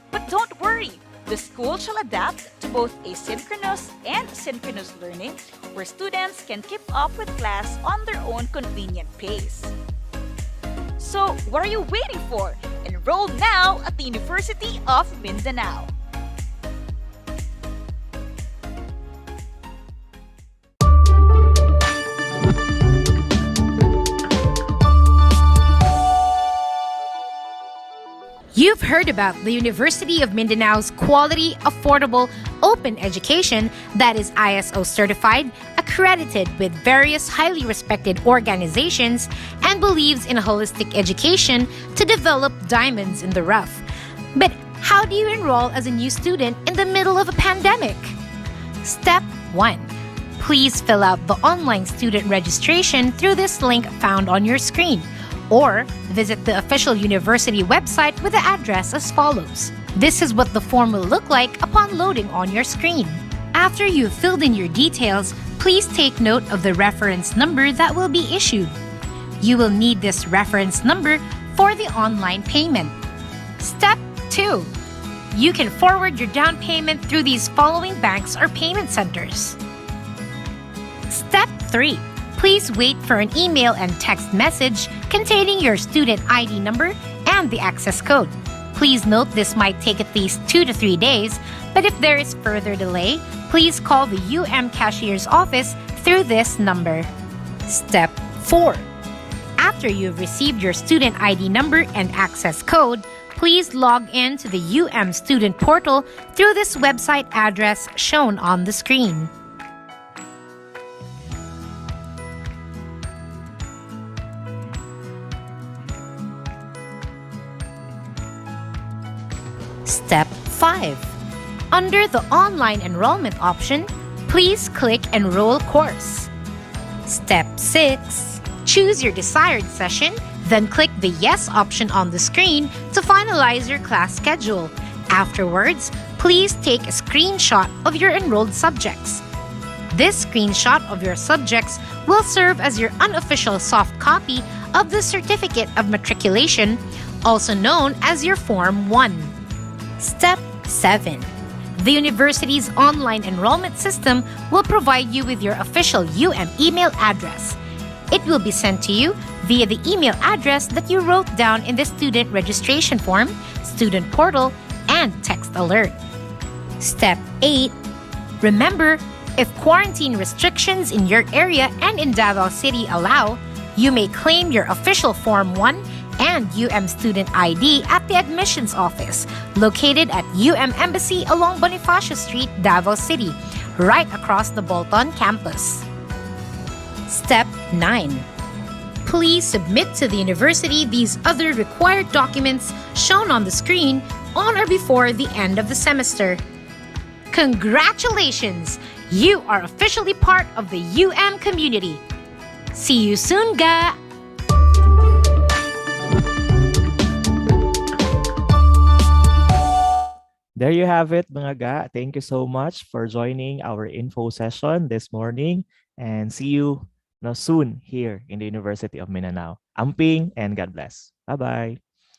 But don't worry, the school shall adapt to both asynchronous and synchronous learning where students can keep up with class on their own convenient pace. So, what are you waiting for? Enroll now at the University of Mindanao. heard about the University of Mindanao's quality, affordable, open education that is ISO certified, accredited with various highly respected organizations, and believes in a holistic education to develop diamonds in the rough. But how do you enroll as a new student in the middle of a pandemic? Step 1. Please fill out the online student registration through this link found on your screen, or visit the official university website with the address as follows. This is what the form will look like upon loading on your screen. After you've filled in your details, please take note of the reference number that will be issued. You will need this reference number for the online payment. Step 2. You can forward your down payment through these following banks or payment centers. Step 3. Please wait for an email and text message containing your student ID number and the access code. Please note this might take at least 2 to 3 days, but if there is further delay, please call the cashier's office through this number. Step 4. After you've received your student ID number and access code, please log in to the student portal through this website address shown on the screen. Step 5. Under the online enrollment option, please click Enroll Course. Step 6. Choose your desired session, then click the Yes option on the screen to finalize your class schedule. Afterwards, please take a screenshot of your enrolled subjects. This screenshot of your subjects will serve as your unofficial soft copy of the Certificate of Matriculation, also known as your Form 1. Step 7. The university's online enrollment system will provide you with your official email address. It will be sent to you via the email address that you wrote down in the student registration form, student portal, and text alert. Step 8. Remember, if quarantine restrictions in your area and in Davao City allow, you may claim your official Form 1 and student ID at the admissions office located at Embassy along Bonifacio Street, Davao City, right across the Bolton campus. Step 9. Please submit to the university these other required documents shown on the screen on or before the end of the semester. Congratulations! You are officially part of the community. See you soon, ga! There you have it, mga ga. Thank you so much for joining our info session this morning, and see you soon here in the University of Mindanao. Amping and God bless. Bye-bye.